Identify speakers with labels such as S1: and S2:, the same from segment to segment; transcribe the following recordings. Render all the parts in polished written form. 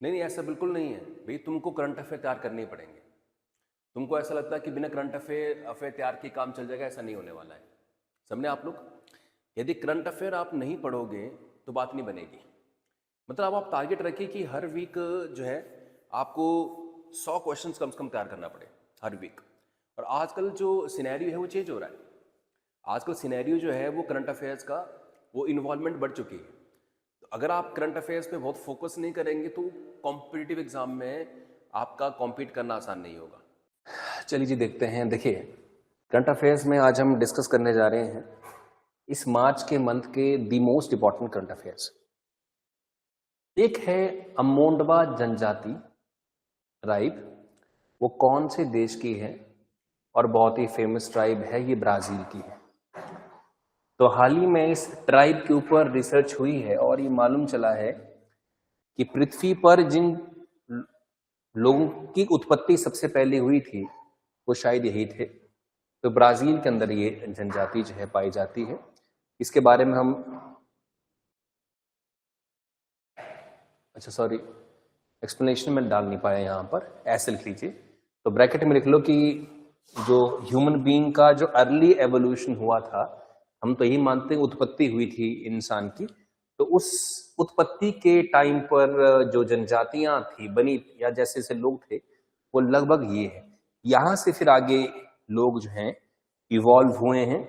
S1: नहीं नहीं, ऐसा बिल्कुल नहीं है भाई। तुमको करंट अफेयर तैयार करने ही पड़ेंगे। तुमको ऐसा लगता है कि बिना करंट अफेयर तैयार किए काम चल जाएगा, ऐसा नहीं होने वाला है। समझे आप लोग? यदि करंट अफेयर आप नहीं पढ़ोगे तो बात नहीं बनेगी। मतलब अब आप टारगेट रखिए कि हर वीक जो है आपको 100 क्वेश्चंस कम से कम तैयार करना पड़े हर वीक। और आजकल जो सिनेरियो है वो चेंज हो रहा है। आजकल सिनेरियो जो है वो करंट अफेयर्स का वो इन्वॉल्वमेंट बढ़ चुकी है। तो अगर आप करंट अफेयर्स पे बहुत फोकस नहीं करेंगे तो कॉम्पिटिटिव एग्जाम में आपका कॉम्पीट करना आसान नहीं होगा। चलिए जी देखते हैं। देखिए करंट अफेयर्स में आज हम डिस्कस करने जा रहे हैं इस मार्च के मंथ के the most important current affairs. एक है अमोंडवा जनजाति ट्राइब, वो कौन से देश की है और बहुत ही फेमस ट्राइब है, ये ब्राजील की है। तो हाल ही में इस ट्राइब के ऊपर रिसर्च हुई है और ये मालूम चला है कि पृथ्वी पर जिन लोगों की उत्पत्ति सबसे पहले हुई थी वो शायद यही थे। तो ब्राजील के अंदर ये जनजाति जो है पाई जाती है। इसके बारे में हम सॉरी एक्सप्लेनेशन में डाल नहीं पाया यहाँ पर, ऐसे लिख लीजिए। तो ब्रैकेट में लिख लो कि जो ह्यूमन बीइंग का जो अर्ली एवोल्यूशन हुआ था, हम तो यही मानते हैं उत्पत्ति हुई थी इंसान की, तो उस उत्पत्ति के टाइम पर जो जनजातियां थी बनी या जैसे जैसे लोग थे वो लगभग ये है। यहां से फिर आगे लोग जो हैं इवॉल्व हुए हैं,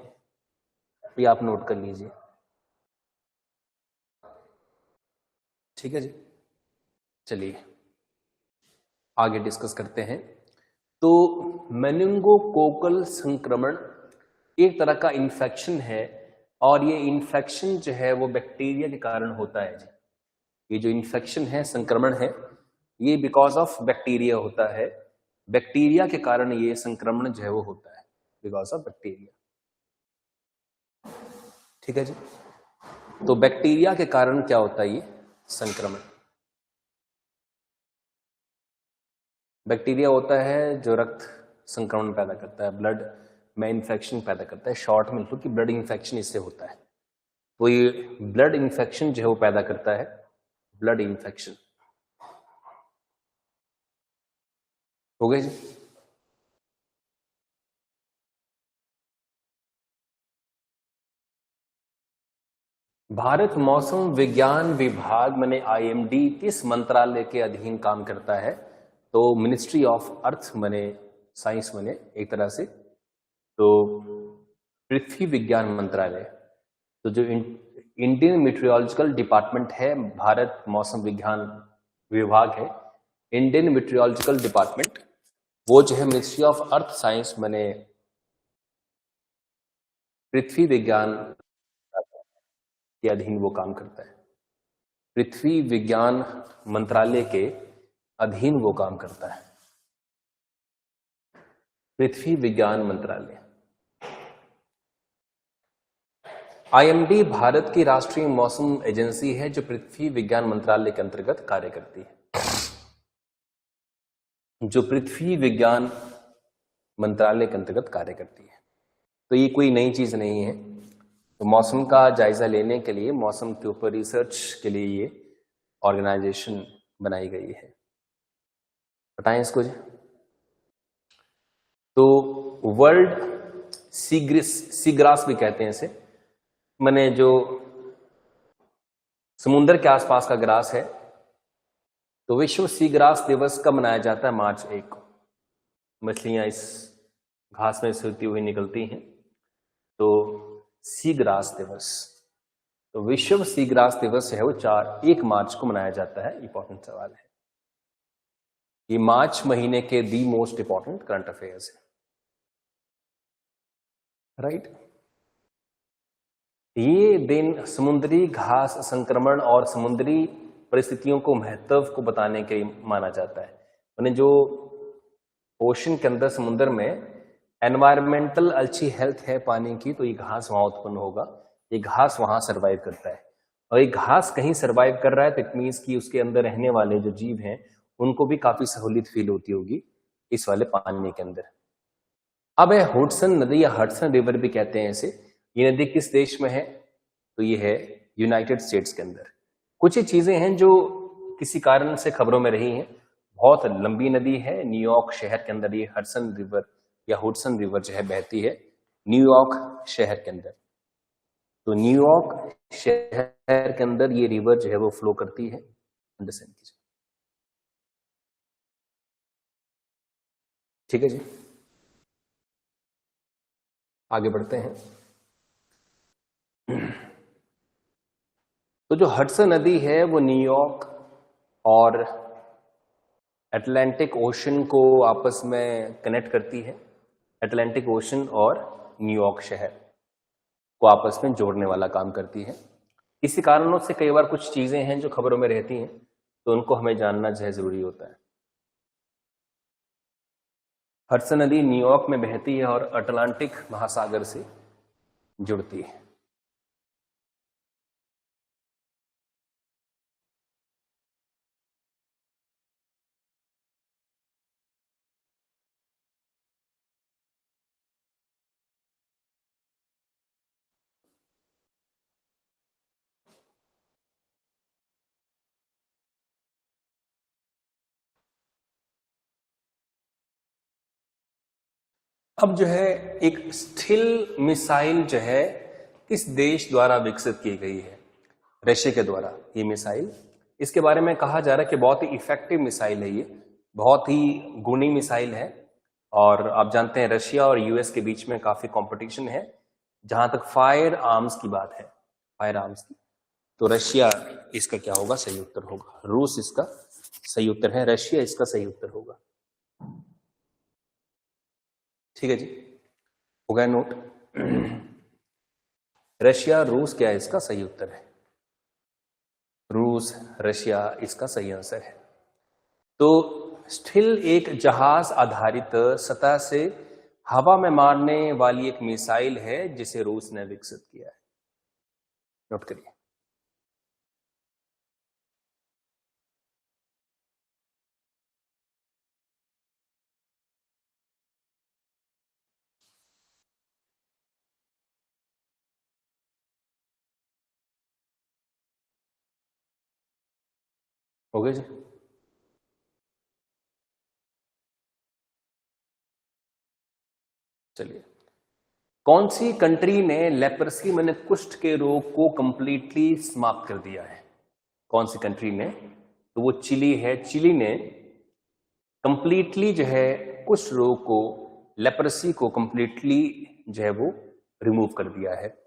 S1: ये आप नोट कर लीजिए। ठीक है जी, चलिए आगे डिस्कस करते हैं। तो मेनिंगोकोकल संक्रमण एक तरह का इन्फेक्शन है और ये इन्फेक्शन जो है वो बैक्टीरिया के कारण होता है जी। ये जो इन्फेक्शन है, संक्रमण है, ये बिकॉज ऑफ बैक्टीरिया होता है। बैक्टीरिया के कारण ये संक्रमण जो है वो होता है, बिकॉज ऑफ बैक्टीरिया। ठीक है जी। तो बैक्टीरिया के कारण क्या होता है? ये संक्रमण। बैक्टीरिया होता है जो रक्त संक्रमण पैदा करता है, ब्लड में इन्फेक्शन पैदा करता है। शॉर्ट में लिखो कि ब्लड इन्फेक्शन इससे होता है। तो ये ब्लड इन्फेक्शन जो है वो पैदा करता है, ब्लड इन्फेक्शन। हो गए जी। भारत मौसम विज्ञान विभाग माने आईएमडी किस मंत्रालय के अधीन काम करता है? तो मिनिस्ट्री ऑफ अर्थ माने साइंस माने एक तरह से, तो पृथ्वी विज्ञान मंत्रालय। तो जो इंडियन मीटरोलॉजिकल डिपार्टमेंट है, भारत मौसम विज्ञान विभाग है, इंडियन मीटरोलॉजिकल डिपार्टमेंट, वो जो है मिनिस्ट्री ऑफ अर्थ साइंस माने पृथ्वी विज्ञान के अधीन वो काम करता है। पृथ्वी विज्ञान मंत्रालय के अधीन वो काम करता है, पृथ्वी विज्ञान मंत्रालय। आईएमडी भारत की राष्ट्रीय मौसम एजेंसी है जो पृथ्वी विज्ञान मंत्रालय के अंतर्गत कार्य करती है। जो पृथ्वी विज्ञान मंत्रालय के अंतर्गत कार्य करती है। तो ये कोई नई चीज नहीं है। तो मौसम का जायजा लेने के लिए, मौसम के ऊपर रिसर्च के लिए ये ऑर्गेनाइजेशन बनाई गई है। बताएं इसको जी। तो वर्ल्ड सीग्रास भी कहते हैं इसे, माने जो समुद्र के आसपास का ग्रास है। तो विश्व सीग्रास दिवस कब मनाया जाता है? मार्च 1 को। मछलियां इस घास में से होती हुई निकलती हैं, तो सीग्रास दिवस, तो विश्व सीग्रास दिवस है वो 1 मार्च को मनाया जाता है। इंपॉर्टेंट सवाल है ये, मार्च महीने के the most important current affairs है, राइट। ये दिन समुद्री घास संक्रमण और समुद्री परिस्थितियों को महत्व को बताने के लिए माना जाता है। यानी जो ओशन के अंदर, समुद्र में एनवायरमेंटल अच्छी हेल्थ है पानी की, तो ये घास वहां उत्पन्न होगा, ये घास वहां सरवाइव करता है। और ये घास कहीं सरवाइव कर रहा है तो इट मीन्स कि उसके अंदर रहने वाले जो जीव हैं उनको भी काफी सहूलियत फील होती होगी इस वाले पानी के अंदर। अब है हुडसन नदी या हडसन रिवर भी कहते हैं इसे। ये नदी किस देश में है? तो ये है यूनाइटेड स्टेट्स के अंदर। कुछ ही चीजें हैं जो किसी कारण से खबरों में रही हैं। बहुत लंबी नदी है, न्यूयॉर्क शहर के अंदर ये हडसन रिवर या हुडसन रिवर जो है बहती है न्यूयॉर्क शहर के अंदर। तो न्यूयॉर्क शहर के अंदर ये रिवर जो है वो फ्लो करती है। अंडरस्टैंड कीजिए, ठीक है जी। आगे बढ़ते हैं। तो जो हडसन नदी है वो न्यूयॉर्क और अटलांटिक ओशन को आपस में कनेक्ट करती है। अटलांटिक ओशन और न्यूयॉर्क शहर को आपस में जोड़ने वाला काम करती है। इसी कारणों से कई बार कुछ चीजें हैं जो खबरों में रहती हैं, तो उनको हमें जानना जो है जरूरी होता है। हडसन नदी न्यूयॉर्क में बहती है और अटलांटिक महासागर से जुड़ती है। अब जो है एक स्थिल मिसाइल जो है किस देश द्वारा विकसित की गई है? रशिया के द्वारा ये मिसाइल। इसके बारे में कहा जा रहा है कि बहुत ही इफेक्टिव मिसाइल है, ये बहुत ही गुणी मिसाइल है। और आप जानते हैं रशिया और यूएस के बीच में काफी कंपटीशन है जहां तक फायर आर्म्स की बात है, फायर आर्म्स की। तो रशिया इसका क्या होगा? सही उत्तर होगा। रूस इसका सही उत्तर है, रशिया इसका सही उत्तर होगा। ठीक है जी, हो गया नोट। रशिया रूस क्या है? इसका सही उत्तर है रूस, रशिया इसका सही आंसर है। तो स्टिल एक जहाज आधारित सतह से हवा में मारने वाली एक मिसाइल है जिसे रूस ने विकसित किया है। नोट करिए। हो गया जी। चलिए, कौन सी कंट्री ने लेप्रसी माने कुष्ठ के रोग को कंप्लीटली समाप्त कर दिया है? कौन सी कंट्री ने? तो वो चिली है। चिली ने कंप्लीटली जो है कुष्ठ रोग को, लेप्रसी को कंप्लीटली जो है वो रिमूव कर दिया है।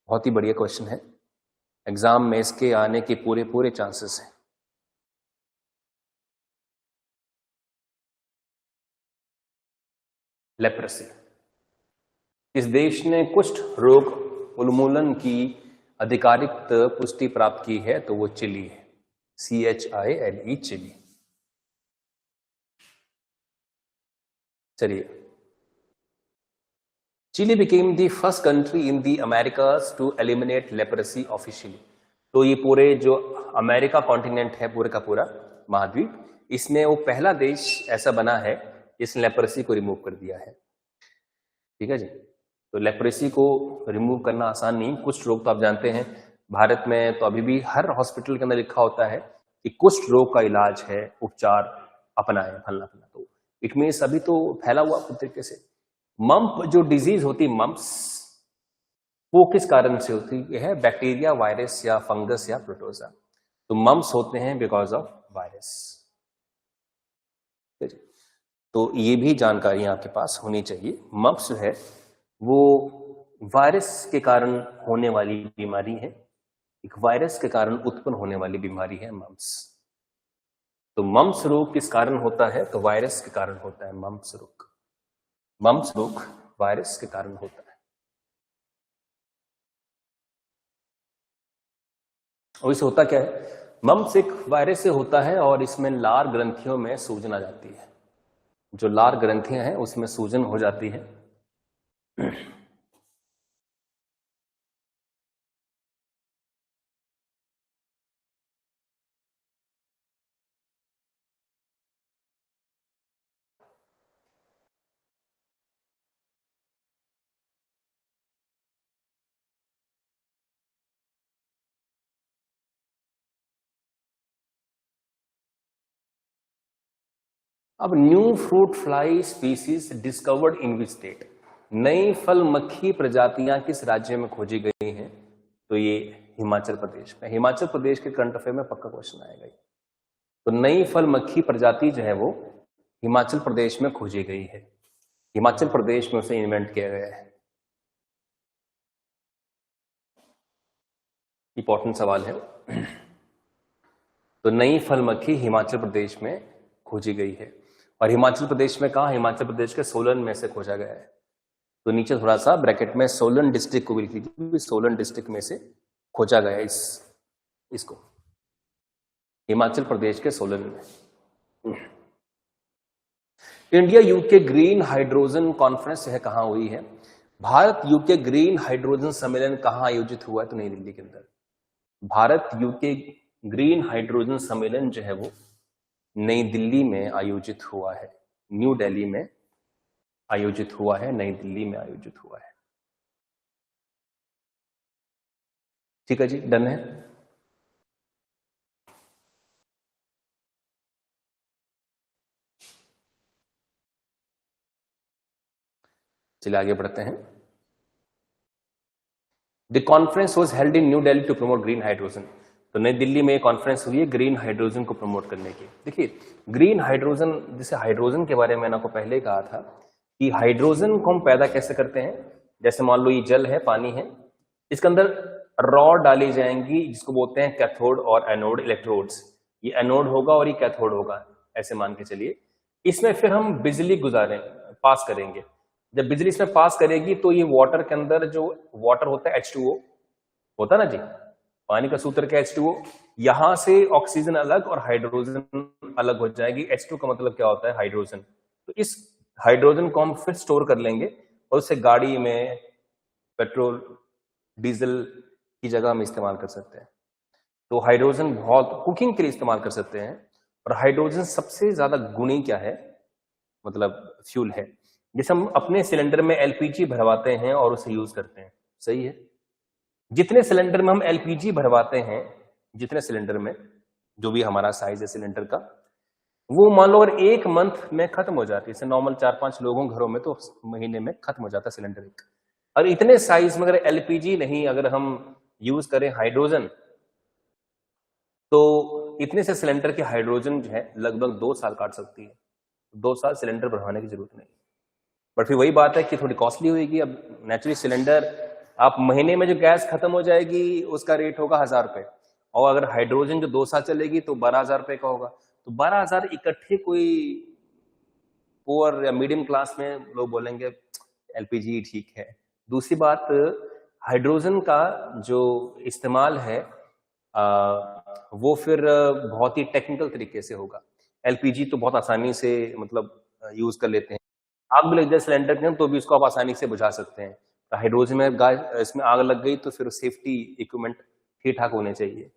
S1: बहुत ही बढ़िया क्वेश्चन है, एग्जाम में इसके आने के पूरे पूरे चांसेस हैं। लेप्रसी, इस देश ने कुष्ठ रोग उन्मूलन की आधिकारिक पुष्टि प्राप्त की है, तो वो चिली है। CHILE, Chile. चलिए, Chile became the first country in the Americas to eliminate leprosy officially. तो ये पूरे जो अमेरिका कॉन्टिनेंट है, पूरे का पूरा महाद्वीप, इसमें वो पहला देश ऐसा बना है जिसने लेप्रेसी को रिमूव कर दिया है। ठीक है जी। तो लेप्रेसी को रिमूव करना आसान नहीं। कुष्ठ रोग तो आप जानते हैं भारत में तो अभी भी हर हॉस्पिटल के अंदर लिखा होता है कि कुष्ठ रोग का इलाज है, उपचार अपनाएं, फलना फलना। तो इट मीन्स अभी तो फैला हुआ पूरी तरीके से। मम्प जो डिजीज होती है, मम्प्स, वो किस कारण से होती है? बैक्टीरिया, वायरस या फंगस या प्रोटोजा। तो मम्प्स होते हैं बिकॉज ऑफ वायरस। तो ये भी जानकारी आपके पास होनी चाहिए। मम्प्स जो है वो वायरस के कारण होने वाली बीमारी है, एक वायरस के कारण उत्पन्न होने वाली बीमारी है मम्प्स। तो मम्प्स रोग किस कारण होता है? तो वायरस के कारण होता है मम्प्स रोग। मम्प्स रोग वायरस के कारण होता है। और इसे होता क्या है? मम्प्स एक वायरस से होता है और इसमें लार ग्रंथियों में सूजन आ जाती है। जो लार ग्रंथियां हैं उसमें सूजन हो जाती है। अब new fruit fly species discovered in which state, नई फल मक्खी प्रजातियां किस राज्य में खोजी गई हैं? तो ये हिमाचल प्रदेश में। हिमाचल प्रदेश के करंट अफेयर में पक्का क्वेश्चन आएगा। तो नई फल मक्खी प्रजाति जो है वो हिमाचल प्रदेश में खोजी गई है, हिमाचल प्रदेश में उसे इन्वेंट किया गया है। इंपॉर्टेंट सवाल है। तो नई फल मक्खी हिमाचल प्रदेश में खोजी गई है, और हिमाचल प्रदेश में कहा? हिमाचल प्रदेश के सोलन में से खोजा गया है। तो नीचे थोड़ा सा ब्रैकेट में सोलन डिस्ट्रिक्ट को भी लिख लीजिए, सोलन डिस्ट्रिक्ट में से खोजा गया है इसको, हिमाचल प्रदेश के सोलन में। India UK green hydrogen conference है कहां हुई है? भारत यूके ग्रीन हाइड्रोजन सम्मेलन कहां आयोजित हुआ है? तो नई दिल्ली के अंदर। भारत यूके ग्रीन हाइड्रोजन सम्मेलन जो है वो नई दिल्ली में आयोजित हुआ है, न्यू दिल्ली में आयोजित हुआ है, नई दिल्ली में आयोजित हुआ है। ठीक है जी, डन है। चलिए आगे बढ़ते हैं। The conference was held in new Delhi to promote green hydrogen. तो नई दिल्ली में कॉन्फ्रेंस हुई है ग्रीन हाइड्रोजन को प्रमोट करने की। देखिए ग्रीन हाइड्रोजन, जैसे हाइड्रोजन के बारे में मैंने आपको पहले कहा था कि हाइड्रोजन को हम पैदा कैसे करते हैं। जैसे मान लो ये जल है, पानी है, इसके अंदर रॉड डाली जाएंगी जिसको बोलते हैं कैथोड और एनोड इलेक्ट्रोड्स। ये एनोड होगा और ये कैथोड होगा, ऐसे मान के चलिए। इसमें फिर हम बिजली पास करेंगे। जब बिजली इसमें पास करेगी तो ये वाटर के अंदर जो वाटर होता है H2O होता है ना जी, पानी का सूत्र क्या H2O, यहां से ऑक्सीजन अलग और हाइड्रोजन अलग हो जाएगी। H2 का मतलब क्या होता है? हाइड्रोजन। तो इस हाइड्रोजन को हम फिर स्टोर कर लेंगे और उसे गाड़ी में पेट्रोल डीजल की जगह हम इस्तेमाल कर सकते हैं। तो हाइड्रोजन बहुत कुकिंग के लिए इस्तेमाल कर सकते हैं। और हाइड्रोजन सबसे ज्यादा गुणी क्या है, मतलब फ्यूल है। जैसे हम अपने सिलेंडर में एलपीजी भरवाते हैं और उसे यूज करते हैं, सही है। जितने सिलेंडर में हम एलपीजी भरवाते हैं, जितने सिलेंडर में जो भी हमारा साइज है सिलेंडर का, वो मान लो अगर एक मंथ में खत्म हो जाती है, जैसे नॉर्मल 4-5 लोगों घरों में तो महीने में खत्म हो जाता है सिलेंडर एक। और इतने साइज में अगर एलपीजी नहीं, अगर हम यूज करें हाइड्रोजन, तो इतने से सिलेंडर के हाइड्रोजन जो है लगभग 2 साल काट सकती है। 2 साल सिलेंडर बढ़वाने की जरूरत नहीं। बट फिर वही बात है कि थोड़ी कॉस्टली होगी। अब नेचुरली सिलेंडर, आप महीने में जो गैस खत्म हो जाएगी उसका रेट होगा 1000 रुपए, और अगर हाइड्रोजन जो 2 साल चलेगी तो 12,000 रुपए का होगा। तो 12,000 इकट्ठे कोई पुअर या मीडियम क्लास में लोग बोलेंगे एलपीजी ठीक है। दूसरी बात, हाइड्रोजन का जो इस्तेमाल है वो फिर बहुत ही टेक्निकल तरीके से होगा। एलपीजी तो बहुत आसानी से मतलब यूज कर लेते हैं, आग भी लग जाए सिलेंडर के तो भी उसको आप आसानी से बुझा सकते हैं। तो हाइड्रोजन में इसमें आग लग गई तो फिर सेफ्टी इक्विपमेंट ठीक ठाक होने चाहिए,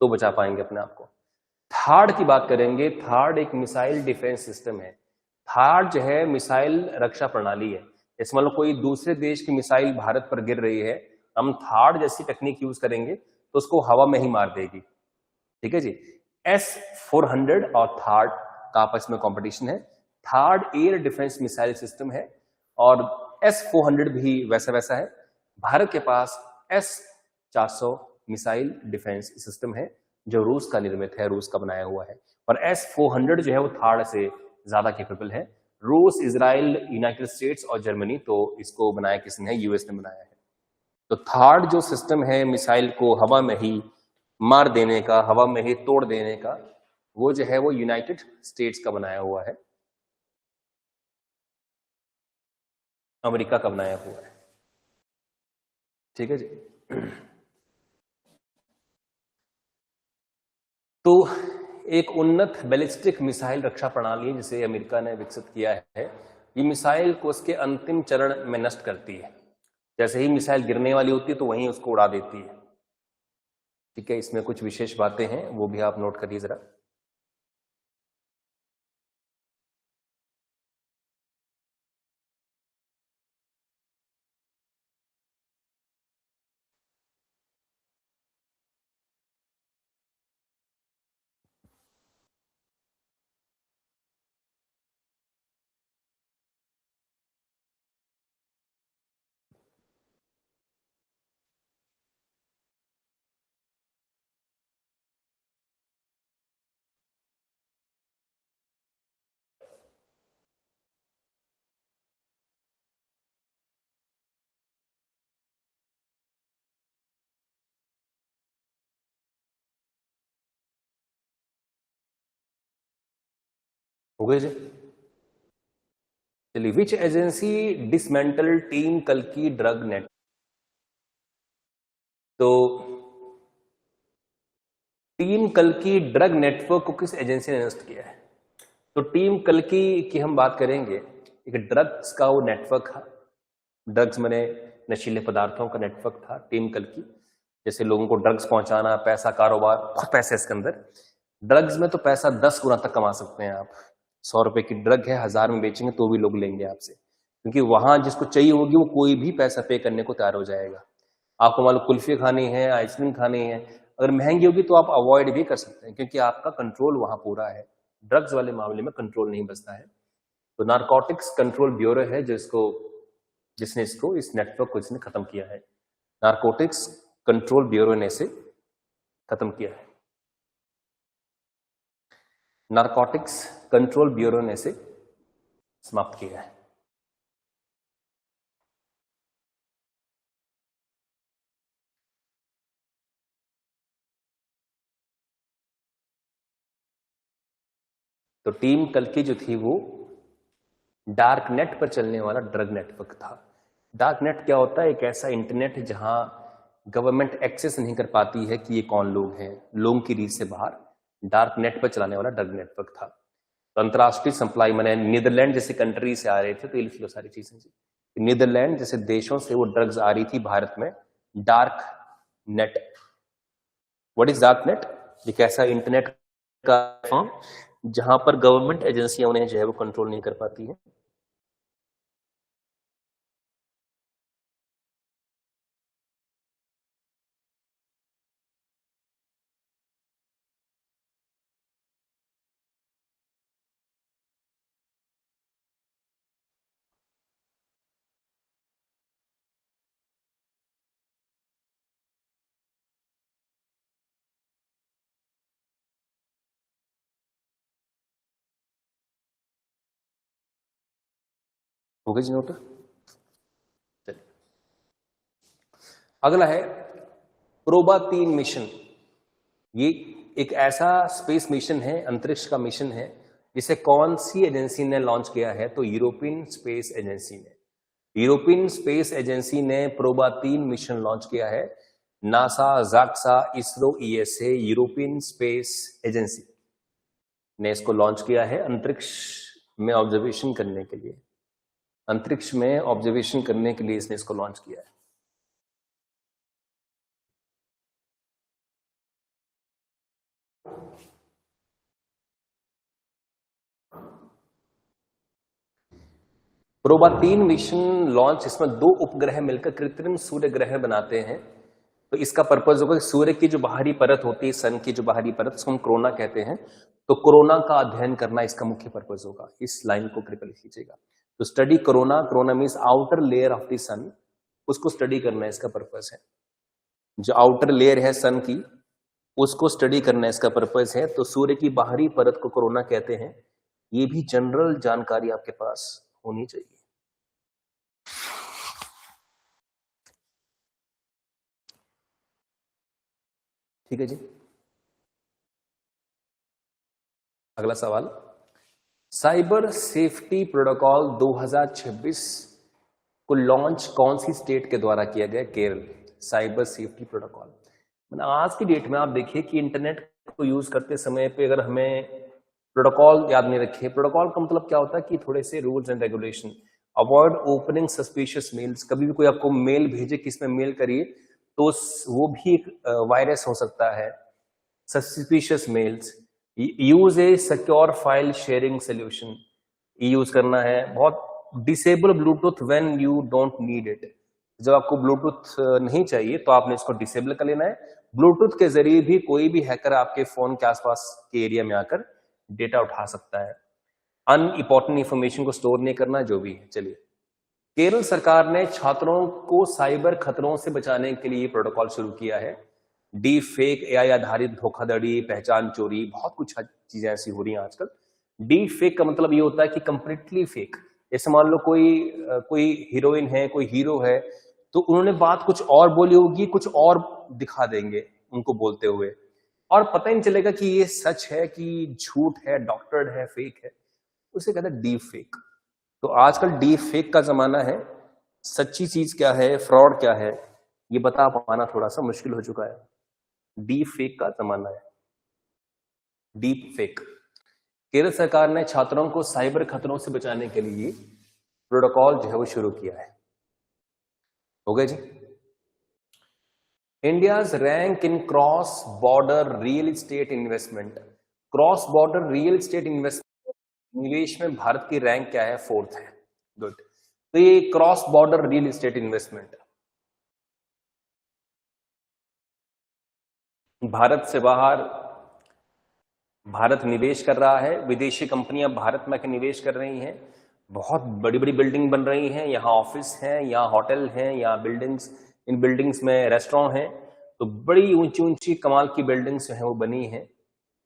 S1: तो बचा पाएंगे अपने आप को। थार्ड की बात करेंगे। थार्ड एक मिसाइल डिफेंस सिस्टम है। थार्ड जो है मिसाइल रक्षा प्रणाली है। जैसे मान लो कोई दूसरे देश की मिसाइल भारत पर गिर रही है, हम थार्ड जैसी टेक्निक यूज करेंगे तो उसको हवा में ही मार देगी। ठीक है जी। S-400 और थार्ड का आपस में कंपटीशन है। Third air defence missile system है और S-400 भी वैसा वैसा है। भारत के पास S-400 मिसाइल डिफेंस सिस्टम है जो रूस का निर्मित है, रूस का बनाया हुआ है। और S-400 जो है वो थार्ड से ज्यादा कैपेबल है। रूस, इजराइल, यूनाइटेड स्टेट्स और जर्मनी, तो इसको बनाया किसने है? यूएस ने बनाया है। तो थार्ड जो सिस्टम है मिसाइल को हवा में ही मार देने का, हवा में ही तोड़ देने का, वो जो है वो यूनाइटेड स्टेट्स का बनाया हुआ है, अमेरिका का बनाया हुआ है। ठीक है जी। तो एक उन्नत बैलिस्टिक मिसाइल रक्षा प्रणाली जिसे अमेरिका ने विकसित किया है, ये मिसाइल को उसके अंतिम चरण में नष्ट करती है। जैसे ही मिसाइल गिरने वाली होती है तो वहीं उसको उड़ा देती है। ठीक है, इसमें कुछ विशेष बातें हैं, वो भी आप नोट करिए जरा। हो गए जी। चलिए, विच एजेंसी डिसमेंटल टीम कल्कि ड्रग नेट। तो टीम कल्कि ड्रग नेटवर्क को किस एजेंसी ने नष्ट किया है? तो टीम कल्कि की हम बात करेंगे, एक ड्रग्स का वो नेटवर्क था, ड्रग्स माने नशीले पदार्थों का नेटवर्क था टीम कल्कि। जैसे लोगों को ड्रग्स पहुंचाना, पैसा, कारोबार, बहुत पैसे इसके अंदर। ड्रग्स में तो पैसा 10 गुना तक कमा सकते हैं आप। 100 रुपए की ड्रग है, 1000 में बेचेंगे तो भी लोग लेंगे आपसे, क्योंकि वहां जिसको चाहिए होगी वो कोई भी पैसा पे करने को तैयार हो जाएगा। आपको मान लो कुल्फी खानी है, आइसक्रीम खानी है, अगर महंगी होगी तो आप अवॉइड भी कर सकते हैं, क्योंकि आपका कंट्रोल वहां पूरा है। ड्रग्स वाले मामले में कंट्रोल नहीं बचता है। तो नारकोटिक्स कंट्रोल ब्यूरो है जिसने इसको, इस नेटवर्क को इसने खत्म किया है। नारकोटिक्स कंट्रोल ब्यूरो ने इसे खत्म किया है। नारकोटिक्स कंट्रोल ब्यूरो ने इसे समाप्त किया है। तो टीम कल्कि जो थी वो डार्क नेट पर चलने वाला ड्रग नेटवर्क था। डार्क नेट क्या होता है? एक ऐसा इंटरनेट जहां गवर्नमेंट एक्सेस नहीं कर पाती है कि ये कौन लोग हैं, लोगों की रीच से बाहर डार्क नेट पर चलाने वाला ड्रग नेटवर्क था। तो अंतरराष्ट्रीय सप्लाई, मैंने नीदरलैंड जैसे कंट्री से आ रहे थे, तो ये लिख लो सारी चीजें जी। नीदरलैंड जैसे देशों से वो ड्रग्स आ रही थी भारत में। Dark net, what is dark net? एक ऐसा इंटरनेट का फॉर्म जहां पर गवर्नमेंट एजेंसियां उन्हें जो है वो कंट्रोल नहीं कर पाती है। हो गई जी नोट? चलिए, अगला है प्रोबा 3 मिशन। ये एक ऐसा स्पेस मिशन है, अंतरिक्ष का मिशन है, जिसे कौन सी एजेंसी ने लॉन्च किया है? तो यूरोपियन स्पेस एजेंसी ने। यूरोपियन स्पेस एजेंसी ने प्रोबा 3 मिशन लॉन्च किया है। NASA, JAXA, ISRO, ESA, European space agency ने इसको लॉन्च किया है अंतरिक्ष में ऑब्जर्वेशन करने के लिए। अंतरिक्ष में ऑब्जर्वेशन करने के लिए इसने इसको लॉन्च किया है। प्रोबा 3 मिशन लॉन्च, इसमें 2 उपग्रह मिलकर कृत्रिम सूर्य ग्रह बनाते हैं। तो इसका पर्पज होगा कि सूर्य की जो बाहरी परत होती है, सन की जो बाहरी परत, उसको हम कोरोना कहते हैं, तो कोरोना का अध्ययन करना इसका मुख्य पर्पज होगा। इस लाइन को कृपया लिख लीजिएगा। तो study corona, corona means outer layer of the sun, उसको स्टडी करना इसका पर्पज है। जो आउटर लेयर है सन की, उसको स्टडी करना इसका पर्पज है। तो सूर्य की बाहरी परत को कोरोना कहते हैं। ये भी जनरल जानकारी आपके पास होनी चाहिए। ठीक है जी। अगला सवाल, साइबर सेफ्टी प्रोटोकॉल 2026 को लॉन्च कौन सी स्टेट के द्वारा किया गया? केरल। साइबर सेफ्टी प्रोटोकॉल, मतलब आज की डेट में आप देखिए कि इंटरनेट को यूज करते समय पे अगर हमें प्रोटोकॉल याद नहीं रखे, प्रोटोकॉल का मतलब क्या होता है कि थोड़े से rules and regulation. Avoid opening suspicious mails, कभी भी कोई आपको मेल भेजे कि इसमें मेल करिए, तो वो भी एक वायरस हो सकता है। Suspicious mails, use a secure file sharing solution, use करना है। बहुत disable Bluetooth when you don't need it, जब आपको ब्लूटूथ नहीं चाहिए तो आपने इसको डिसेबल कर लेना है। ब्लूटूथ के जरिए भी कोई भी हैकर आपके फोन के आसपास के एरिया में आकर डेटा उठा सकता है। अनइम्पोर्टेंट इंफॉर्मेशन को स्टोर नहीं करना, जो भी है। चलिए, केरल सरकार ने छात्रों को साइबर खतरों से बचाने के लिए प्रोटोकॉल शुरू किया है। डी फेक, एआई आधारित धोखाधड़ी, पहचान चोरी, बहुत कुछ चीजें ऐसी हो रही हैं आजकल। डी फेक का मतलब ये होता है कि कंप्लीटली फेक। जैसे मान लो कोई हीरोइन है, कोई हीरो है, तो उन्होंने बात कुछ और बोली होगी, कुछ और दिखा देंगे उनको बोलते हुए, और पता ही नहीं चलेगा कि ये सच है कि झूठ है, डॉक्टर्ड है, फेक है। उसे कहते हैं डीप फेक। तो आजकल डीप फेक का जमाना है, सच्ची चीज क्या है, फ्रॉड क्या है, ये बता पाना थोड़ा सा मुश्किल हो चुका है। डीप फेक का जमाना है, डीप फेक। केरल सरकार ने छात्रों को साइबर खतरों से बचाने के लिए प्रोटोकॉल जो है वो शुरू किया है। हो गए जी। India's rank in cross border real estate investment. Cross border real estate investment निवेश में भारत की रैंक क्या है? 4th है। गुड। तो ये cross border real estate investment, Bharat से बाहर भारत निवेश कर रहा है, विदेशी कंपनियां भारत में निवेश कर रही हैं, बहुत बड़ी बड़ी बिल्डिंग बन रही हैं, यहाँ ऑफिस हैं, यहाँ होटल हैं, यहाँ बिल्डिंग्स, इन बिल्डिंग्स में रेस्टोरेंट हैं। तो बड़ी ऊंची ऊंची कमाल की बिल्डिंग्स जो हैं वो बनी हैं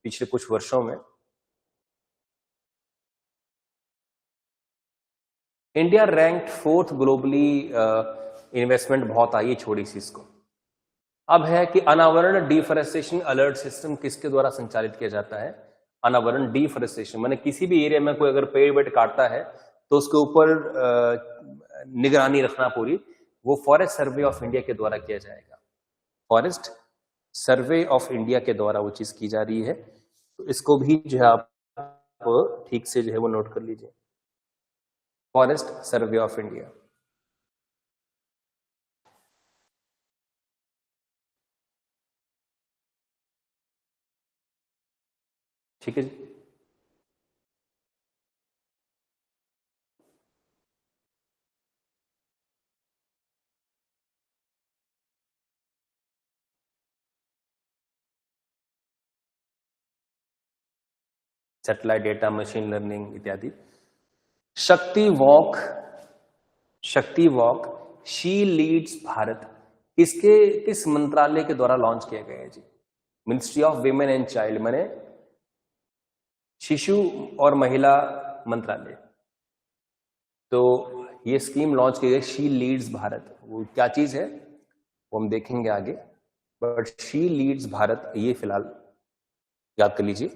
S1: पिछले कुछ वर्षों में। India ranked 4th globally investment बहुत आई, छोड़ी सी इसको। अब है कि अनावरण डिफॉरेस्टेशन अलर्ट सिस्टम किसके द्वारा संचालित किया जाता है? अनावरण डिफॉरेस्टेशन माने किसी भी एरिया में कोई अगर पेड़ वेड़ काटता है तो उसके ऊपर निगरानी रखना पूरी, वो फॉरेस्ट सर्वे ऑफ इंडिया के द्वारा किया जाएगा। फॉरेस्ट सर्वे ऑफ इंडिया के द्वारा वो चीज की जा रही है। तो इसको भी जो है आप ठीक से जो है वो नोट कर लीजिए, फॉरेस्ट सर्वे ऑफ इंडिया। ठीक है जी। सैटेलाइट डेटा, मशीन लर्निंग इत्यादि। शक्ति वॉक, शक्ति वॉक शी लीड्स भारत किस मंत्रालय के द्वारा लॉन्च किया गया है जी? Ministry of women and child माने शिशु और महिला मंत्रालय। तो ये स्कीम लॉन्च की गई, शी लीड्स भारत। वो क्या चीज है वो हम देखेंगे आगे, बट शी लीड्स भारत ये फिलहाल याद कर लीजिए,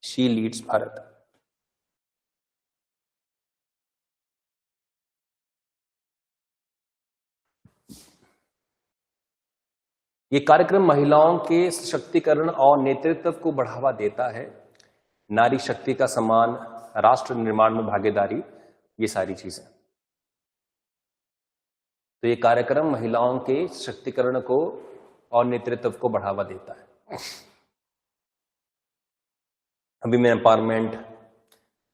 S1: शी लीड्स भारत। ये कार्यक्रम महिलाओं के सशक्तिकरण और नेतृत्व को बढ़ावा देता है, नारी शक्ति का सम्मान, राष्ट्र निर्माण में भागीदारी, ये सारी चीजें। तो ये कार्यक्रम महिलाओं के सशक्तिकरण को और नेतृत्व को बढ़ावा देता है। अभी में एम्पावरमेंट,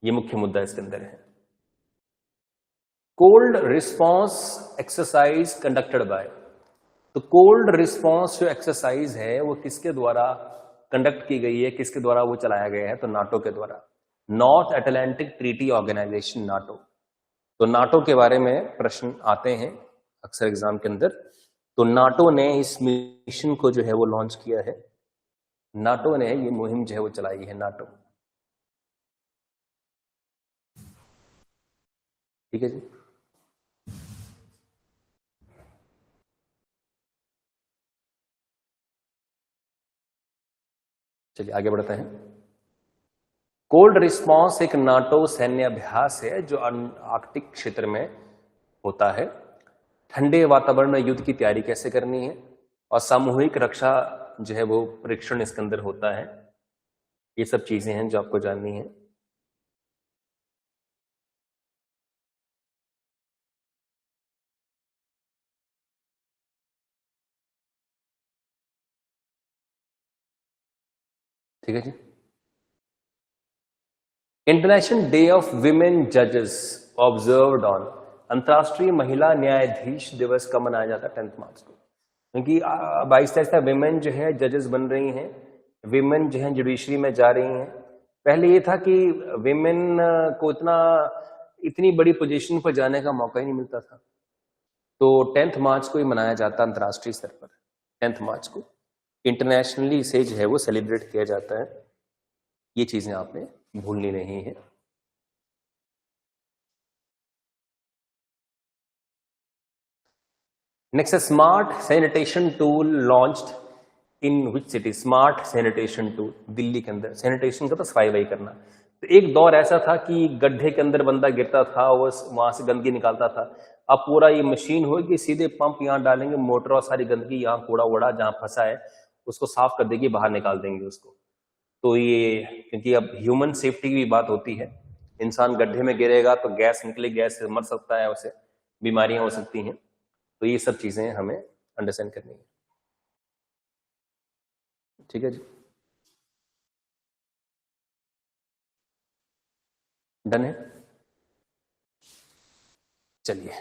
S1: ये मुख्य मुद्दा इसके अंदर है। Cold response exercise conducted by, तो कोल्ड रिस्पॉन्स जो एक्सरसाइज है वो किसके द्वारा कंडक्ट की गई है, किसके द्वारा वो चलाया गया है? तो नाटो के द्वारा, North Atlantic Treaty Organisation, NATO. तो नाटो के बारे में प्रश्न आते हैं अक्सर एग्जाम के अंदर। तो नाटो ने इस मिशन को जो है वो लॉन्च किया है, नाटो ने ये मुहिम जो है वो चलाई है, नाटो। ठीक है जी। चलिए आगे बढ़ते हैं। कोल्ड रिस्पॉन्स एक नाटो सैन्य अभ्यास है जो आर्कटिक क्षेत्र में होता है। ठंडे वातावरण में युद्ध की तैयारी कैसे करनी है और सामूहिक रक्षा जो है वो परीक्षण इसके अंदर होता है। ये सब चीजें हैं जो आपको जाननी है। ठीक है जी। इंटरनेशनल डे ऑफ विमेन जजेस ऑब्जर्व्ड ऑन, अंतर्राष्ट्रीय महिला न्यायाधीश दिवस कब मनाया जाता है? 10 मार्च को। क्योंकि 22 विमेन जो है जजेस बन रही हैं, विमेन जो है जुडिशरी में जा रही हैं। पहले ये था कि विमेन को इतनी बड़ी पोजीशन पर जाने का मौका ही नहीं मिलता था। तो 10 मार्च को ही मनाया जाता है अंतर्राष्ट्रीय स्तर पर, 10 मार्च को इंटरनेशनली इसे जो है वो सेलिब्रेट किया जाता है। ये चीजें आपने भूलनी नहीं है। नेक्स्ट है smart sanitation tool launched in which city? Smart sanitation tool Delhi के अंदर, सैनिटेशन का तो सफाई वही करना। तो तो एक दौर ऐसा था कि गड्ढे के अंदर बंदा गिरता था, वो वहां से गंदगी निकालता था। अब पूरा ये मशीन होगी, सीधे पंप यहाँ डालेंगे, मोटर और सारी गंदगी यहाँ कूड़ा वूड़ा जहाँ फंसा है उसको साफ कर देगी, बाहर निकाल देंगे उसको। तो ये क्योंकि अब ह्यूमन सेफ्टी की भी बात होती है, इंसान गड्ढे में गिरेगा तो गैस निकले, गैस से मर सकता है, उसे बीमारियां हो सकती हैं। तो ये सब चीजें हमें अंडरस्टैंड करनी है। ठीक है जी, डन है। चलिए,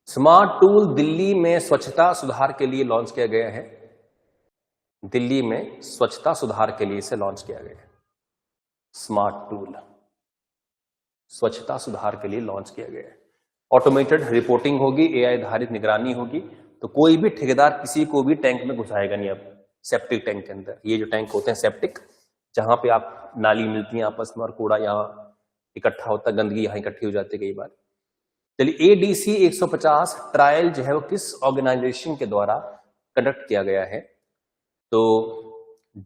S1: स्मार्ट टूल दिल्ली में स्वच्छता सुधार के लिए लॉन्च किया गया है। दिल्ली में स्वच्छता सुधार के लिए इसे लॉन्च किया गया है। स्मार्ट टूल स्वच्छता सुधार के लिए लॉन्च किया गया है। ऑटोमेटेड रिपोर्टिंग होगी, एआई आधारित निगरानी होगी। तो कोई भी ठेकेदार किसी को भी टैंक में घुसाएगा नहीं। अब सेप्टिक टैंक के अंदर, ये जो टैंक होते हैं सेप्टिक, जहां पे आप नाली मिलती है आपस में और कूड़ा यहाँ इकट्ठा होता है, गंदगी यहाँ इकट्ठी हो जाती है कई बार। चलिए, ADC 150 ट्रायल जो है वो किस ऑर्गेनाइजेशन के द्वारा कंडक्ट किया गया है? तो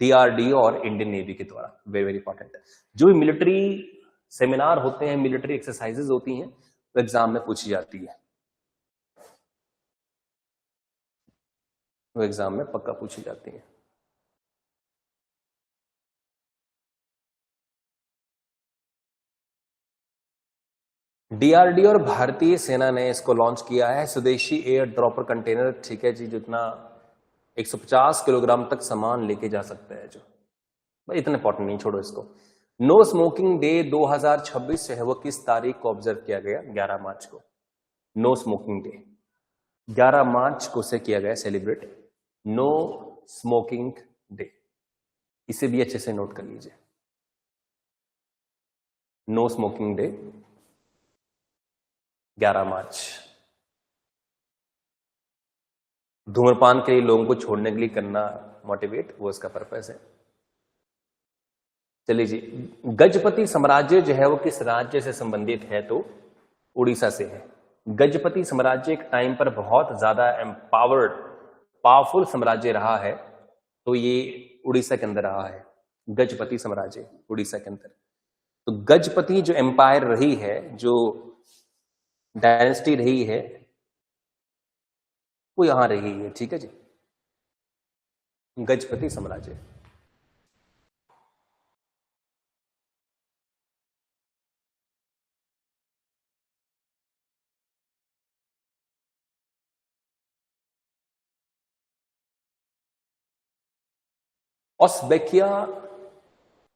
S1: DRDO और इंडियन नेवी के द्वारा। Very very important. जो भी मिलिट्री सेमिनार होते हैं, मिलिट्री एक्सरसाइजेज होती हैं, वो एग्जाम में पूछी जाती है, वो एग्जाम में पक्का पूछी जाती है। DRDO और भारतीय सेना ने इसको लॉन्च किया है, स्वदेशी एयर ड्रॉपर कंटेनर। ठीक है जी, जितना 150 किलोग्राम तक सामान लेके जा सकता है। जो भाई इतना इंपॉर्टेंट नहीं, छोड़ो इसको। नो स्मोकिंग डे 2026 जो है वो किस तारीख को ऑब्जर्व किया गया? 11 मार्च को। नो स्मोकिंग डे 11 मार्च को से किया गया सेलिब्रेट, नो स्मोकिंग डे। इसे भी अच्छे से नोट कर लीजिए, नो स्मोकिंग डे 11 मार्च। धूम्रपान के लिए लोगों को छोड़ने के लिए करना मोटिवेट, वो इसका पर्पस है। चलिए जी, गजपति साम्राज्य जो है वो किस राज्य से संबंधित है? तो उड़ीसा से है। गजपति साम्राज्य एक टाइम पर बहुत ज्यादा पावरफुल साम्राज्य रहा है, तो ये उड़ीसा के अंदर रहा है। गजपति साम्राज्य उड़ीसा के अंदर। तो गजपति जो एम्पायर रही है, जो डायनेस्टी रही है, वो यहां रही है। ठीक है जी, गजपति साम्राज्य। ऑस्बेकिया